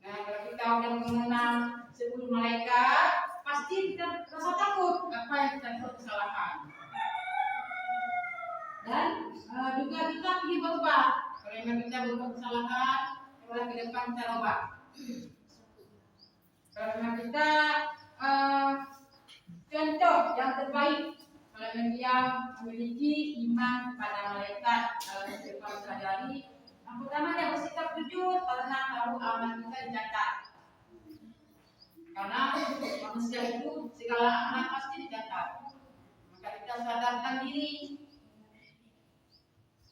Nah, kalau kita udah mengenal 10 malaikat, pasti kita rasa takut apa yang kita buat kesalahan. Dan juga kita pergi berubah. Kalau memang kita berbuat kesalahan, mulai ke depan kita ubah. Karena kita contoh yang terbaik kalau dia memiliki iman pada malaikat dalam kehidupan sehari-hari. Yang pertama dia bersikap jujur karena tahu amal kita dicatat. Karena manusia itu segala amal pasti dicatat. Maka kita sadarkan diri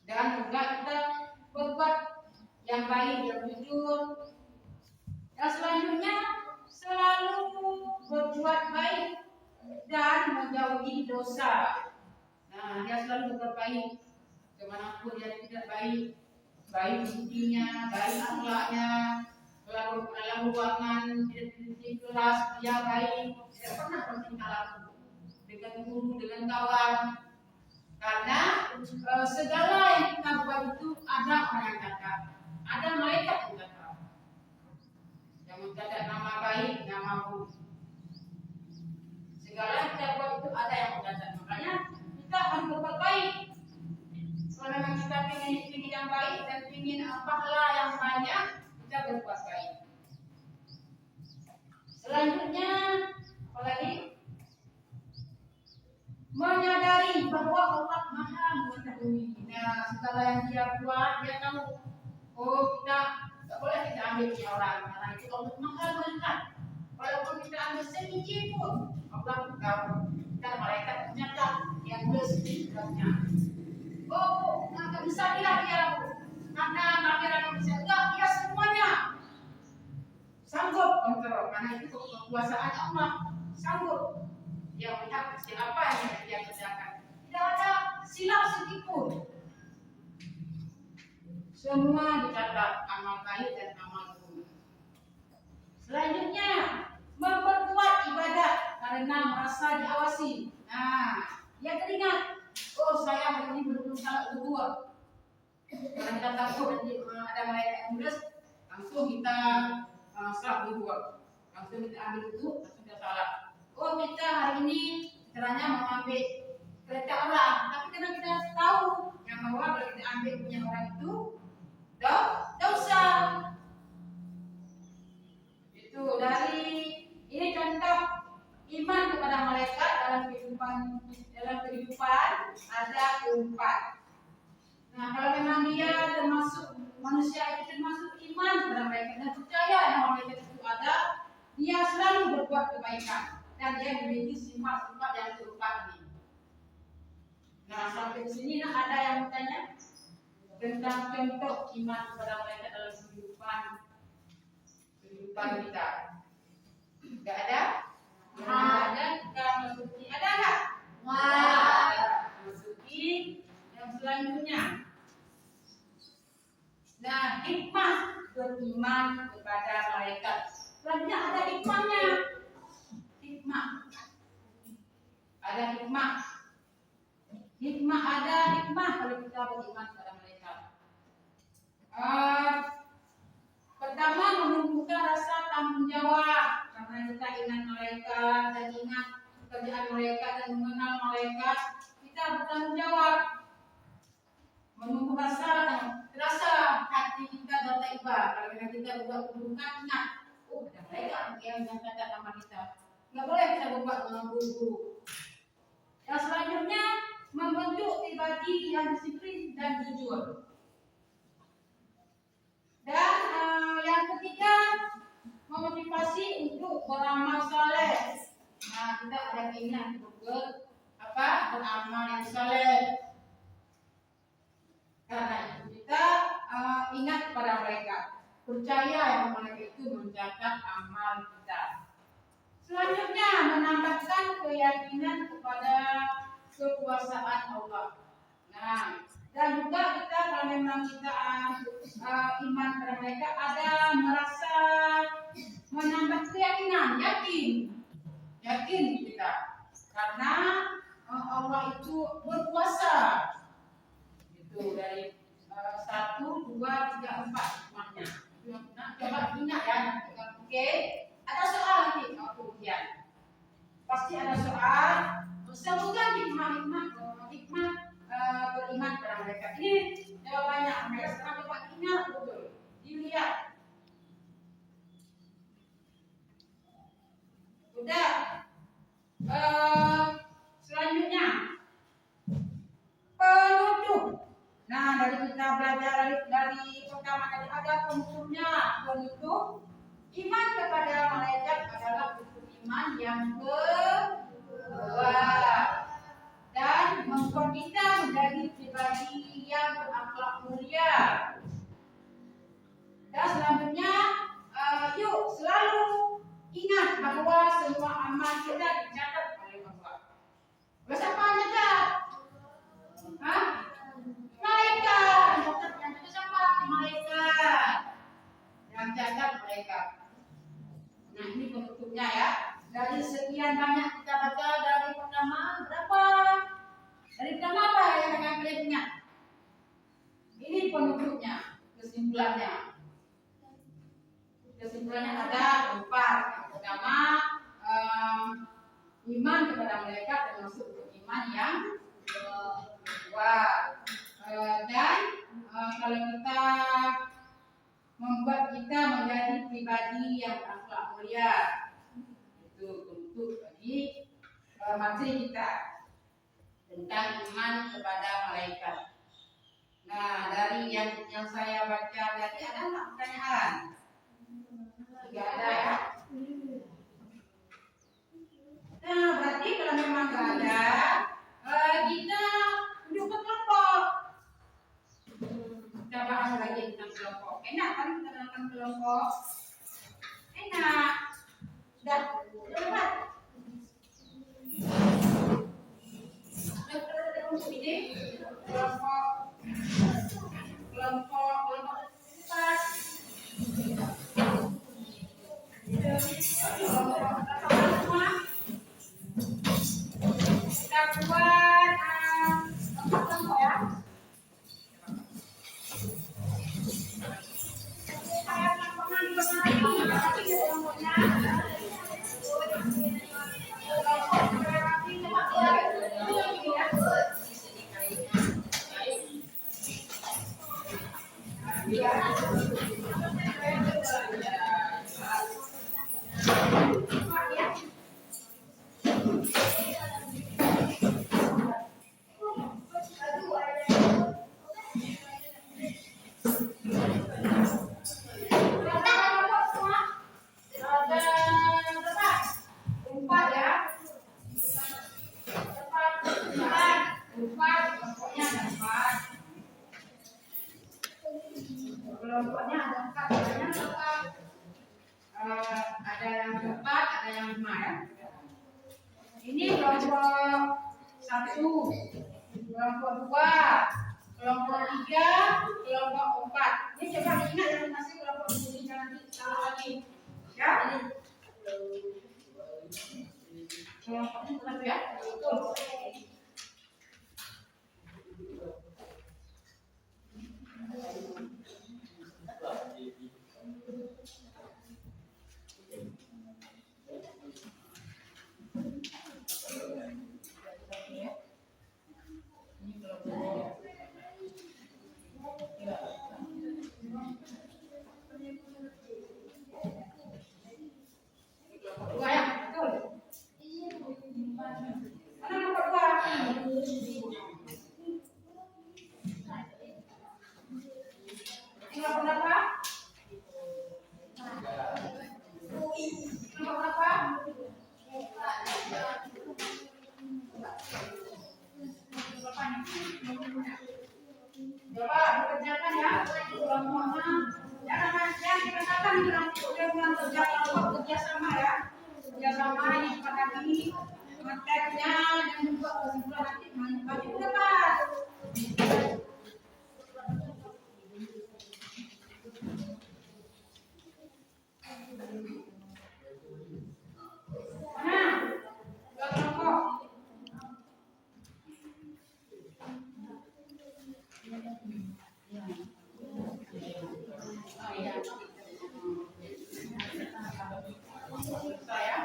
dan juga kita berbuat yang baik, yang jujur. Dan selanjutnya selalu berbuat baik dan menjauhi dosa. Nah, dia selalu berbuat baik kemanapun dia tidak baik, baik budinya, baik akhlaknya, selalu dalam ruangan, di kelas dia baik, tidak pernah bertingkah laku dengan guru, dengan kawan. Karena segala yang kita buat itu ada orang yang catat, ada malaikat yang catat, yang mencatat nama baik, nama buruk. Segala yang kita buat itu ada yang mencatat. Makanya kita harus berbuat baik. Kalau memang kita ingin yang baik dan ingin pahala yang banyak, kita berbuat baik. Selanjutnya, apa lagi? Menyadari bahwa Allah Maha Mengetahui. Nah, segala yang dia buat, dia tahu. Oh, kita tak boleh kita ambil punya orang, karena itu Allah Maha melihat. Walaupun kita ambil sebiji pun, Allah tahu. Dan malaikat mencatat yang bersebutnya. Oh, tak bisa dia. Karena kamera tak bisa enggak, dia semuanya sanggup kontrol. Karena itu kekuasaan Allah sanggup. Dia melihat siapa yang dia kerjakan. Tidak ada silap sedikitpun. Semua dicatat amal baik dan amal buruk. Selanjutnya, memperkuat ibadah karena merasa diawasi. Nah, dia teringat, oh saya hari ini belum salat berdua. Karena kita takut nanti ada malaikat yang nulis, langsung kita salat berdua. Langsung kita ambil wudhu, langsung kita kita hari ini caranya mau ambil kereta orang, tapi karena kita tahu yang bahwa kalau kita ambil punya orang itu dosa. Itu dari ini contoh iman kepada malaikat dalam kehidupan ada 4. Nah, kalau memang dia termasuk manusia itu termasuk iman kepada malaikat dan percaya yang malaikat itu ada, dia selalu berbuat kebaikan dan dia memiliki sifat-sifat yang keempat ini. Nah, sampai di sini ada yang bertanya tentang contoh iman kepada malaikat dalam kehidupan kita. Tidak ada? Ada. Kita masuki. Ada nggak? Masuki yang selanjutnya. Nah, hikmah beriman kepada malaikat. Selanjutnya ada hikmahnya. Hikmah. Ada hikmah. Ada hikmah kalau kita beriman kepada malaikat. Pertama, menumbuhkan rasa tanggung jawab karena kita ingat malaikat dan ingat pekerjaan malaikat dan mengenal malaikat, kita bertanggung jawab. Menumbuh rasa hati kita dan taibah. Kalau kita berbuat keburukan, ingat, ada malaikat yang mencatat nama kita. Nggak boleh kita berbuat buruk. Yang selanjutnya, membentuk pribadi yang disiplin dan jujur. Dan yang ketiga, memotivasi untuk beramal saleh. Nah, kita ada keinginan untuk beramal yang saleh. Karena itu kita ingat pada mereka, percaya yang mereka itu mencatat amal kita. Selanjutnya, menambahkan keyakinan kepada kekuasaan Allah. Nah, dan juga kita kalau memang kita iman kepada mereka, ada merasa menambah keyakinan, yakin kita, karena Allah itu berkuasa. Itu dari 1, 2, 3, 4 semuanya. Nah, coba ingat ya, oke? Ada soal nanti kemudian. Pasti ada soal. Semoga hikmah beriman kepada mereka. Ini jawabannya. Mereka sekarang coba ingat betul. Dilihat. Udah. Selanjutnya penutup. Nah, dari kita belajar dari pertama tadi ada penutupnya. Penutup iman kepada malaikat adalah bentuk iman yang kedua dan membuat kita menjadi pribadi yang berakhlak mulia. Dan selanjutnya, yuk selalu ingat bahwa semua amal kita dicatat oleh Allah. Siapa yang catat? Malaikat. Yang catat siapa? Malaikat. Yang catat malaikat. Nah, ini penutupnya ya. Dari sekian banyak kita baca dari pertama berapa? Dari pertama apa yang akan kalian ingat? Ini penutupnya, kesimpulannya. Kesimpulannya ada 4. Yang pertama, iman kepada malaikat termasuk iman yang kedua. Dan kalau kita membuat kita menjadi pribadi yang berakhlak mulia, itu untuk bagi materi kita tentang iman kepada malaikat. Nah, dari yang saya baca tadi ada nggak pertanyaan? Tidak ada ya. Nah, berarti kalau memang nggak ada, kita duduk kelompok. Kita bahas lagi tentang kelompok. Enak kan kita tentang kelompok? Enak. Sudah lewat. Ini kelompok empat. Kita buat kelompok ya. Saya kelompoknya sama ya. Ini kelompok 1, kelompok 2, kelompok 3, kelompok 4. Ini coba diingat yang masih kelompok ini nanti salah lagi. Ya. Kelompoknya satu ya. Betul. Dua ya, betul. Mana nomor 2? Nomor berapa? Nomor berapa? Coba dikerjakan ya. Kelompoknya jangan dikatakan kerja sama ya. Kerjasama ini sepakati materinya dan juga kesimpulan nanti maju ke depan. Mana? Dua kelompok. Oh iya. Saya.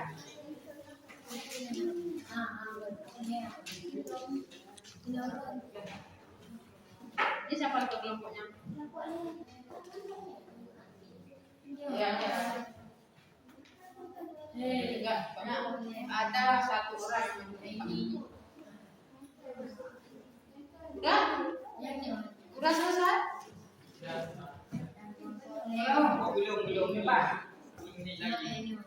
Ini siapa itu kelompoknya? Ya, ya. Enggak, banyak. Ada satu orang yang ini. Udah selesai? Belum, Pak. Ini lagi.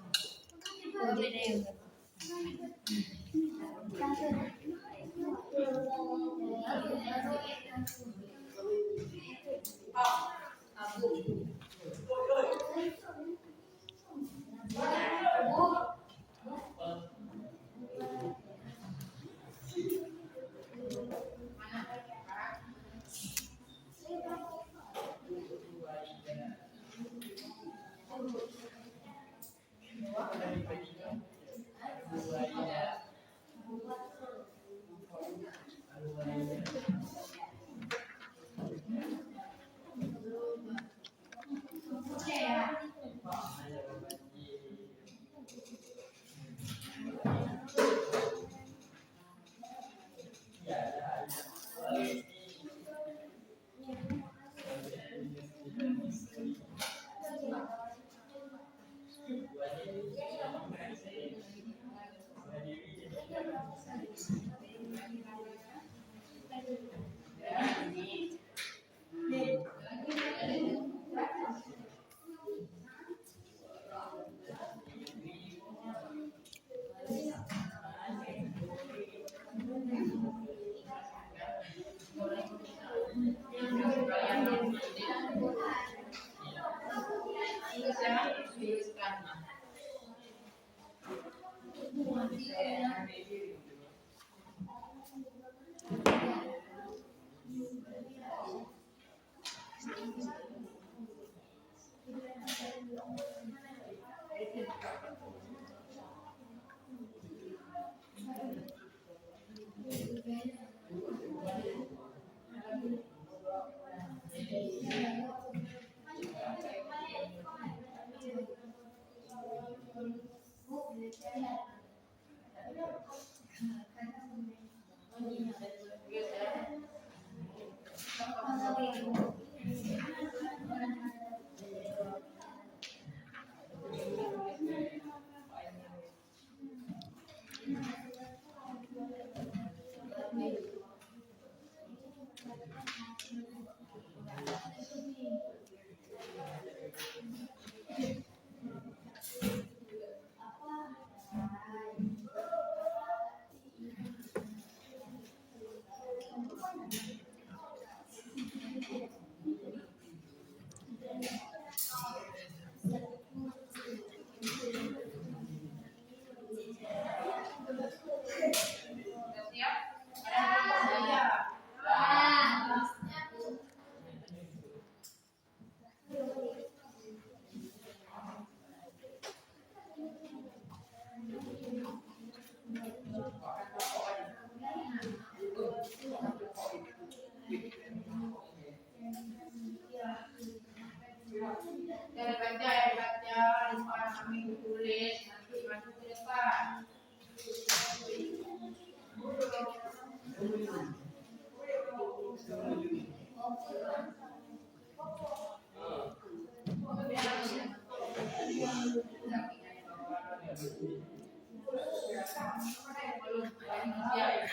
Belum ada Indonesia ya.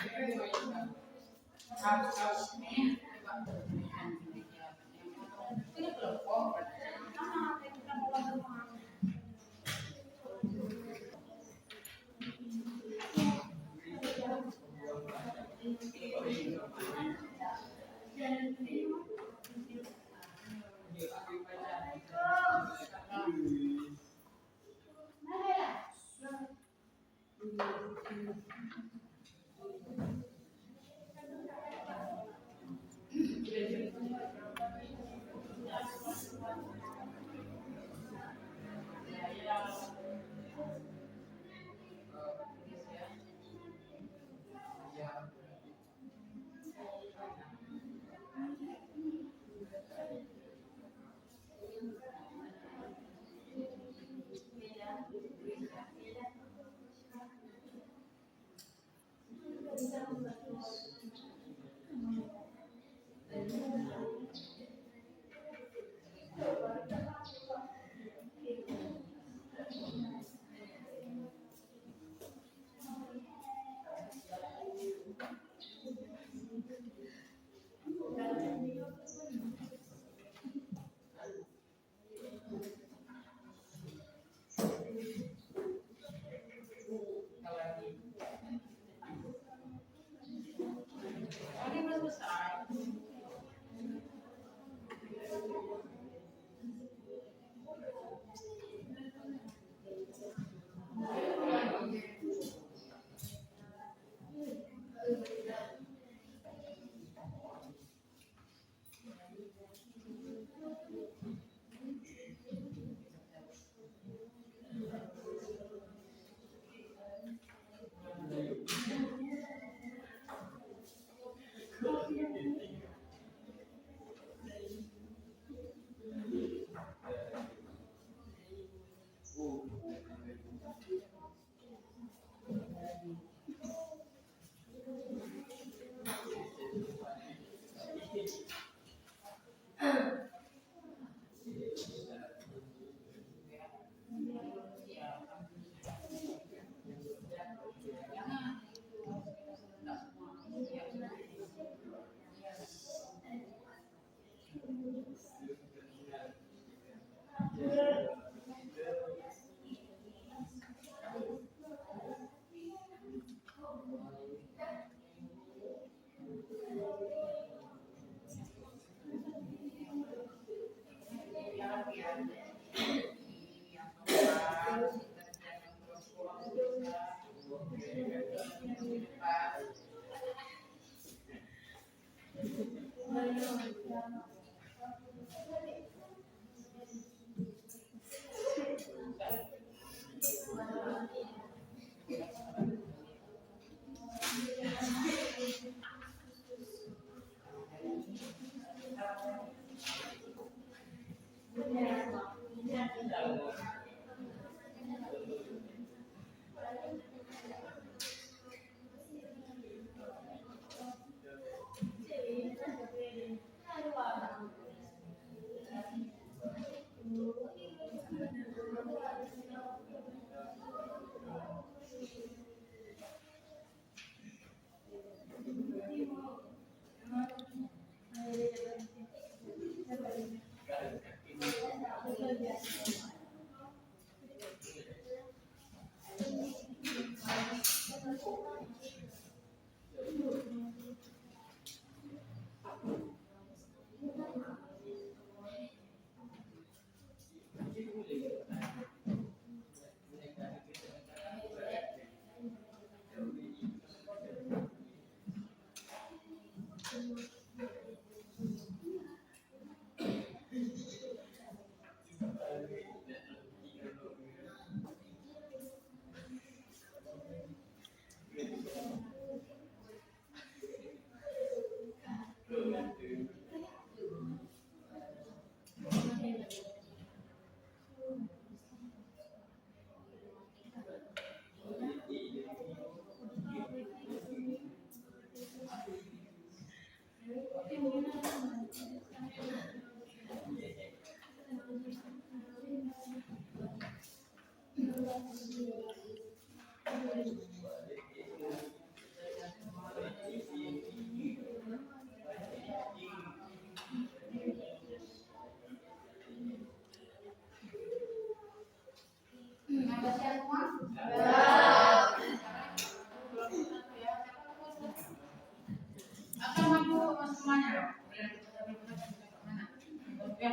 Harus ini ini kelompok sama kita mau Nama siapa? Akan maju semuanya. Mana? Oke.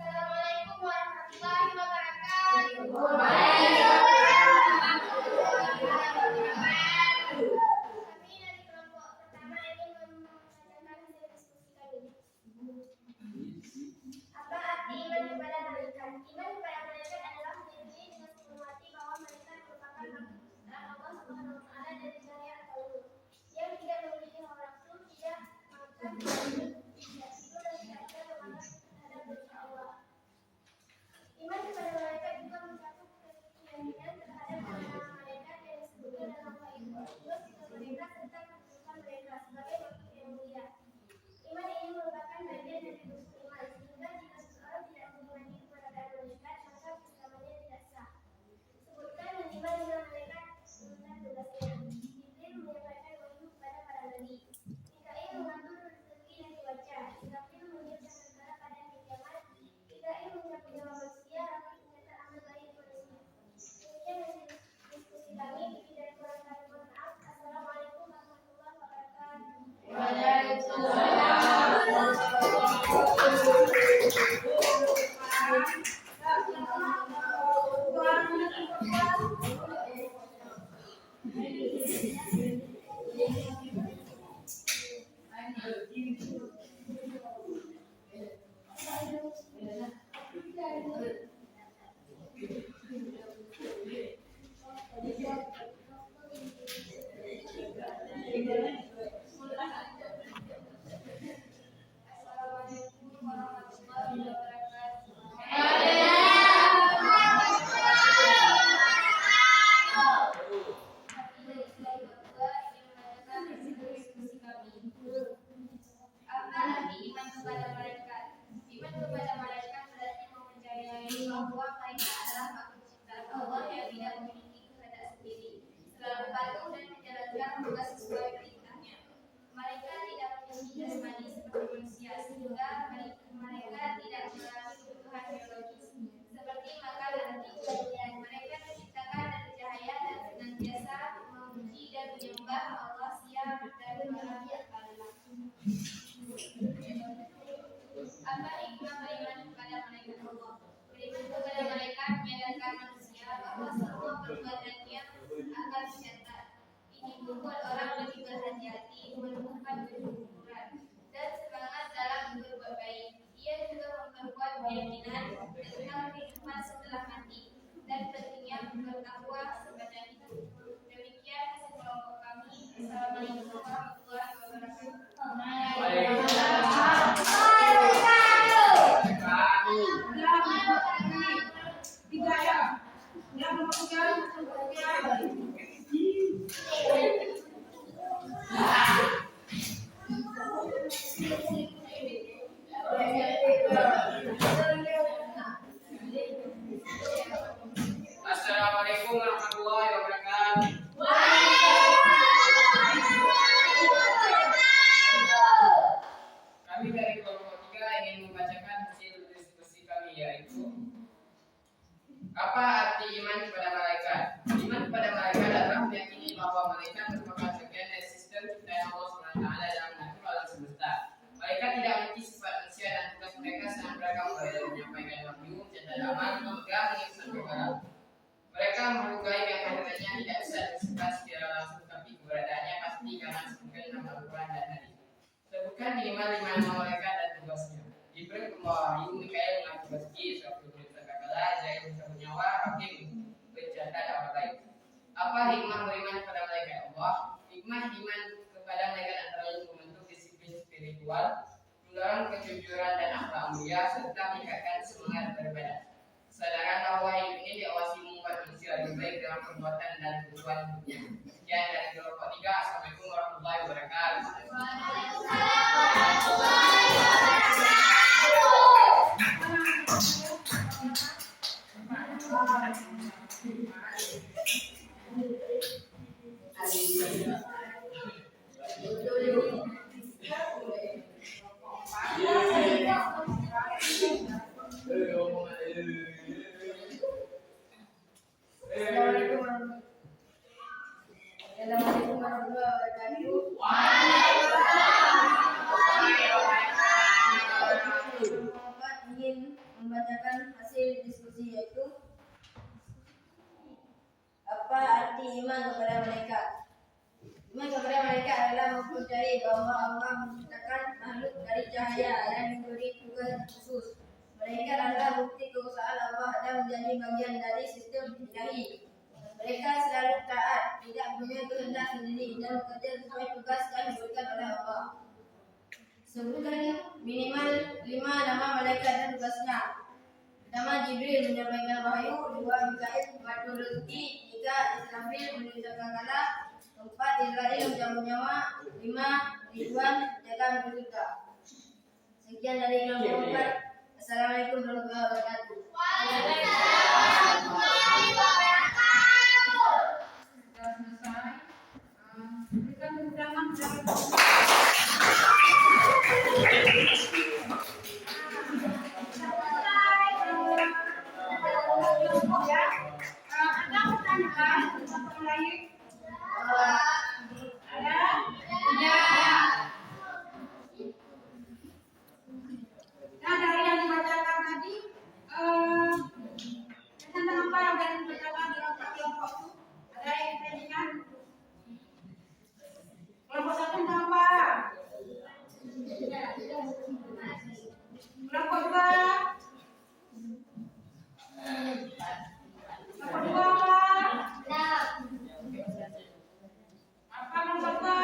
Assalamualaikum warahmatullahi wabarakatuh. Kami dari kelompok pertama ingin membacakan hasil diskusi kami. Apa arti iman kepada malaikat? Iman kepada malaikat adalah meyakini dengan sepenuh hati bahwa malaikat merupakan makhluk ciptaan Allah Subhanahu wa Ta'ala dari cahaya atau nur yang tidak memiliki hawa nafsu, tidak makan, tidak tidur dan tidak ada memandang terhadap dosa Allah. Iman kepada malaikat juga mencakup keyakinan terhadap nama malaikat yang disebutkan dalam ayat Al-Qur'an sifat mereka serta kedudukan mereka sebagai makhluk yang mulia. Iman ini merupakan bagian dari unsur iman, sehingga jika seseorang tidak mengimani keberadaan malaikat, maka keislamannya tidak sah. Sebutkan beriman dengan malaikat sebentar tugasnya. Jibril menyampaikan wahyu kepada para nabi. Mikail mengatur rezeki yang dibaca. Israfil menyiapkan perkara pada hari kiamat. Mikail mencapai nyawa manusia, Rafi mencatat amal baik manusia. Demikian hasil diskusi kami. Tidak kurang kami mohon maaf. Assalamualaikum warahmatullahi wabarakatuh. Assalamualaikum warahmatullahi wabarakatuh. Apa arti iman kepada malaikat? Iman kepada malaikat berarti mempercayai bahwa mereka adalah makhluk ciptaan Allah yang tidak memiliki kehendak sendiri, selalu patuh dan menjalankan tugas sesuai perintahnya. Mereka tidak memiliki jasmani seperti manusia, sehingga mereka tidak mengalami kebutuhan biologis seperti makan dan tidur. Mereka diciptakan dari cahaya dan senantiasa memuji dan menyembah Allah siang dan malam Allah. Apa hikmah beriman kepada malaikat Allah? Beriman kepada malaikat menyadarkan manusia bahwa semua perbuatannya akan dicatat. Ini membuat orang lebih berhati-hati, menumbuhkan kesyukuran dan semangat dalam berbuat baik. Ia juga memperkuat keyakinan tentang kehidupan setelah mati dan pentingnya bertakwa sepanjang hidup. Demikian hasil kelompok kami. Assalamualaikum warahmatullahi wabarakatuh. Tiga ya. Yang memegang Assalamualaikum warahmatullahi wabarakatuh. memasukkan nama Al-Quran dan hadis. Sebutkan minimal 5 nama malaikat dan tugasnya. Jibril pembawa wahyu, Mikael mengatur rezeki, Israfil mencipta kala, Zaid mencabut nyawa, Hakim mencatat amal baik. Apa hikmah beriman kepada malaikat Allah? Hikmah iman kepada malaikat antara lain membentuk disiplin spiritual, mendorong kejujuran dan akhlak mulia, serta meningkatkan semangat beribadah. Kesadaran bahwa hidup ini diawasi membuat manusia lebih baik dalam perbuatan dan tujuan hidupnya. Sekian dari kelompok 3. Assalamualaikum warahmatullahi wabarakatuh. Assalamualaikum warahmatullahi wabarakatuh. Bapak ingin membacakan hasil diskusi yaitu apa arti iman kepada malaikat? Iman kepada malaikat adalah mempercayai bahwa Allah menciptakan makhluk dari cahaya yang diberi tugas khusus. Malaikat adalah bukti kekuasaan Allah dan menjadi bagian dari sistem ilahi. Mereka selalu taat, tidak punya kehendak sendiri dan bekerja sesuai tugas yang diberikan oleh Allah. Sebutkan minimal 5 nama malaikat dan tugasnya. Pertama, Jibril menyampaikan wahyu. 2, Mikail mengatur rezeki. 3, Israfil meninggalkan kala. 4, Israel mencabut nyawa. 5, Ridwan menjaga merdeka. Sekian dari kelompok 4. Assalamualaikum warahmatullahi wabarakatuh. Sudah selesai. Berikan tepuk tangan kepada ya. Ada pertanyaan untuk lain? Ada? Tidak. Nah, dari yang dibacakan tadi, tentang apa yang akan dibacakan dalam kelompok itu? Ada yang kita ingat? Kelompok 1 tentang apa? Kelompok 2? Kelompok 2 apa? Apa kelompok 2?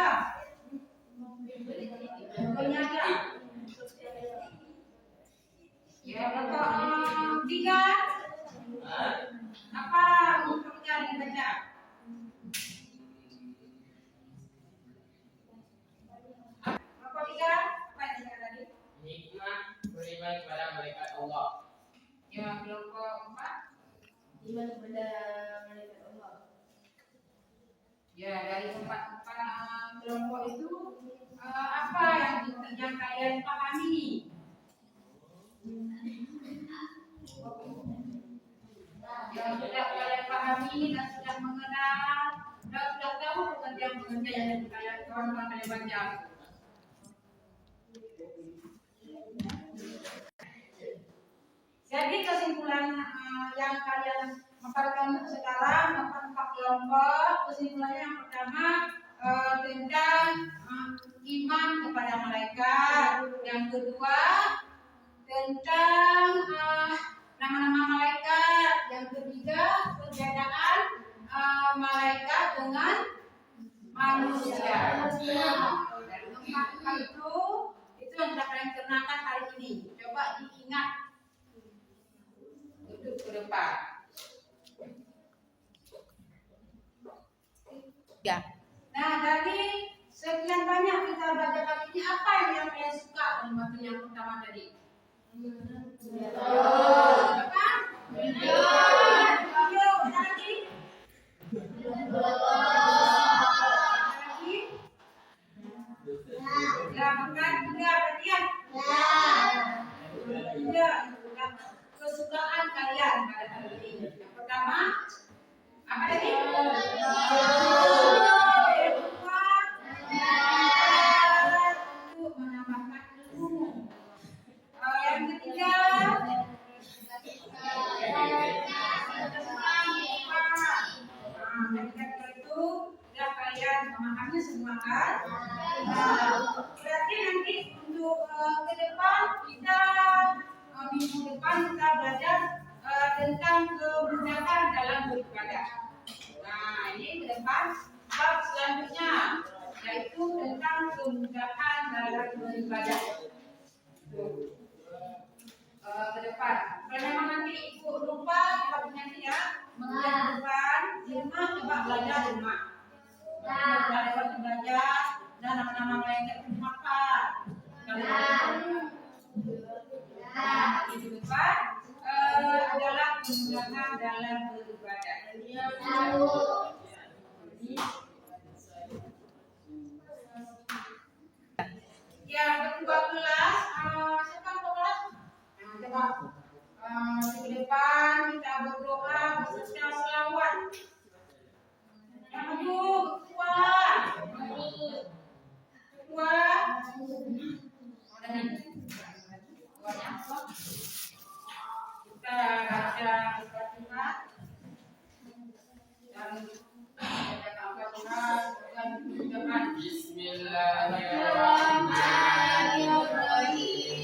Pokoknya aja. Ya, kelompok 3? Apa pekerjaan yang dibaca? Kelompok 3? Apa yang dibaca tadi? Hikmah beriman kepada malaikat Allah. Ya, kelompok 4? Iman kepada malaikat Allah. Ya, dari 4 kelompok itu apa yang kalian pahami? Yang sudah kalian pahami dan sudah mengenal dan sudah tahu pekerjaan-pekerjaan yang kalian baca. Jadi kesimpulan yang kalian memaparkan sekarang 4 kelompok, kesimpulannya yang pertama tentang iman kepada malaikat, yang kedua tentang nama-nama malaikat, yang ketiga perbedaan malaikat dengan manusia. Dari 4 itu yang sudah kalian kenakan hari ini. Coba diingat untuk ke depan. Ya. Nah, dari sekian banyak kita baca kali ini, apa yang kalian suka dari materi yang pertama tadi? Apa? Video. Lagi? Ya, bukan juga perhatian. Ya, kesukaan kalian pada hari ini. Yang pertama, apa tadi? Untuk menambahkan ilmu. Yang ketiga, Berarti nanti untuk ke depan kita minggu depan kita belajar tentang kemudahan dalam beribadah. Nah, ini ke depan bab selanjutnya yaitu tentang kemudahan dalam beribadah. Ke depan. Kalau memang nanti ibu lupa, kita nanti ya mengajar depan di rumah coba belajar di rumah. Belajar dan nama-nama malaikat hafal. Nah, itu depan adalah kemudahan dalam beribadah. Ya, berdua kelas. Siapa kelas? Coba ke depan kita berdoa beserta selawat. Yang maju, kuat. Kuat. Kita baca Al-Fatihah dan baca Al-Fatihah dan ucapan Bismillahirrahmanirrahim.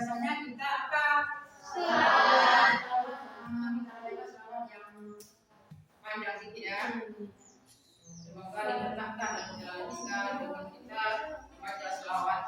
biasanya kita apa? Selawat. Selawat yang panjang sedikit ya. Semoga diberkatkan dan dilanjutkan dengan kita baca selawat.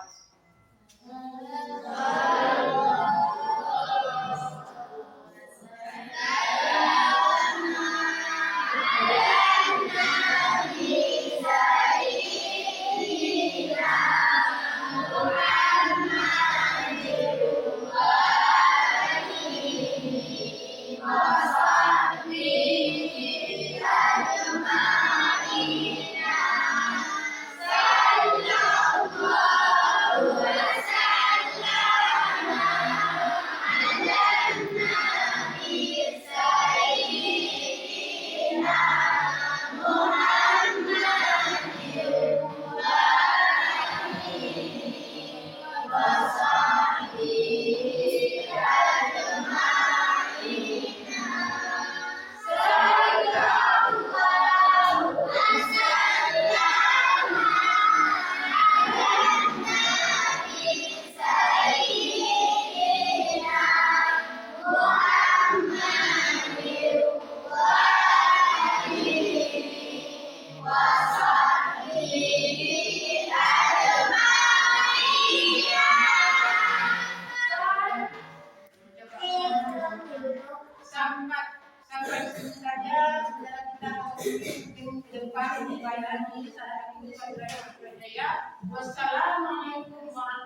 Sampai sini saja saudara kita ke depan lagi. Wassalamualaikum warahmatullahi wabarakatuh.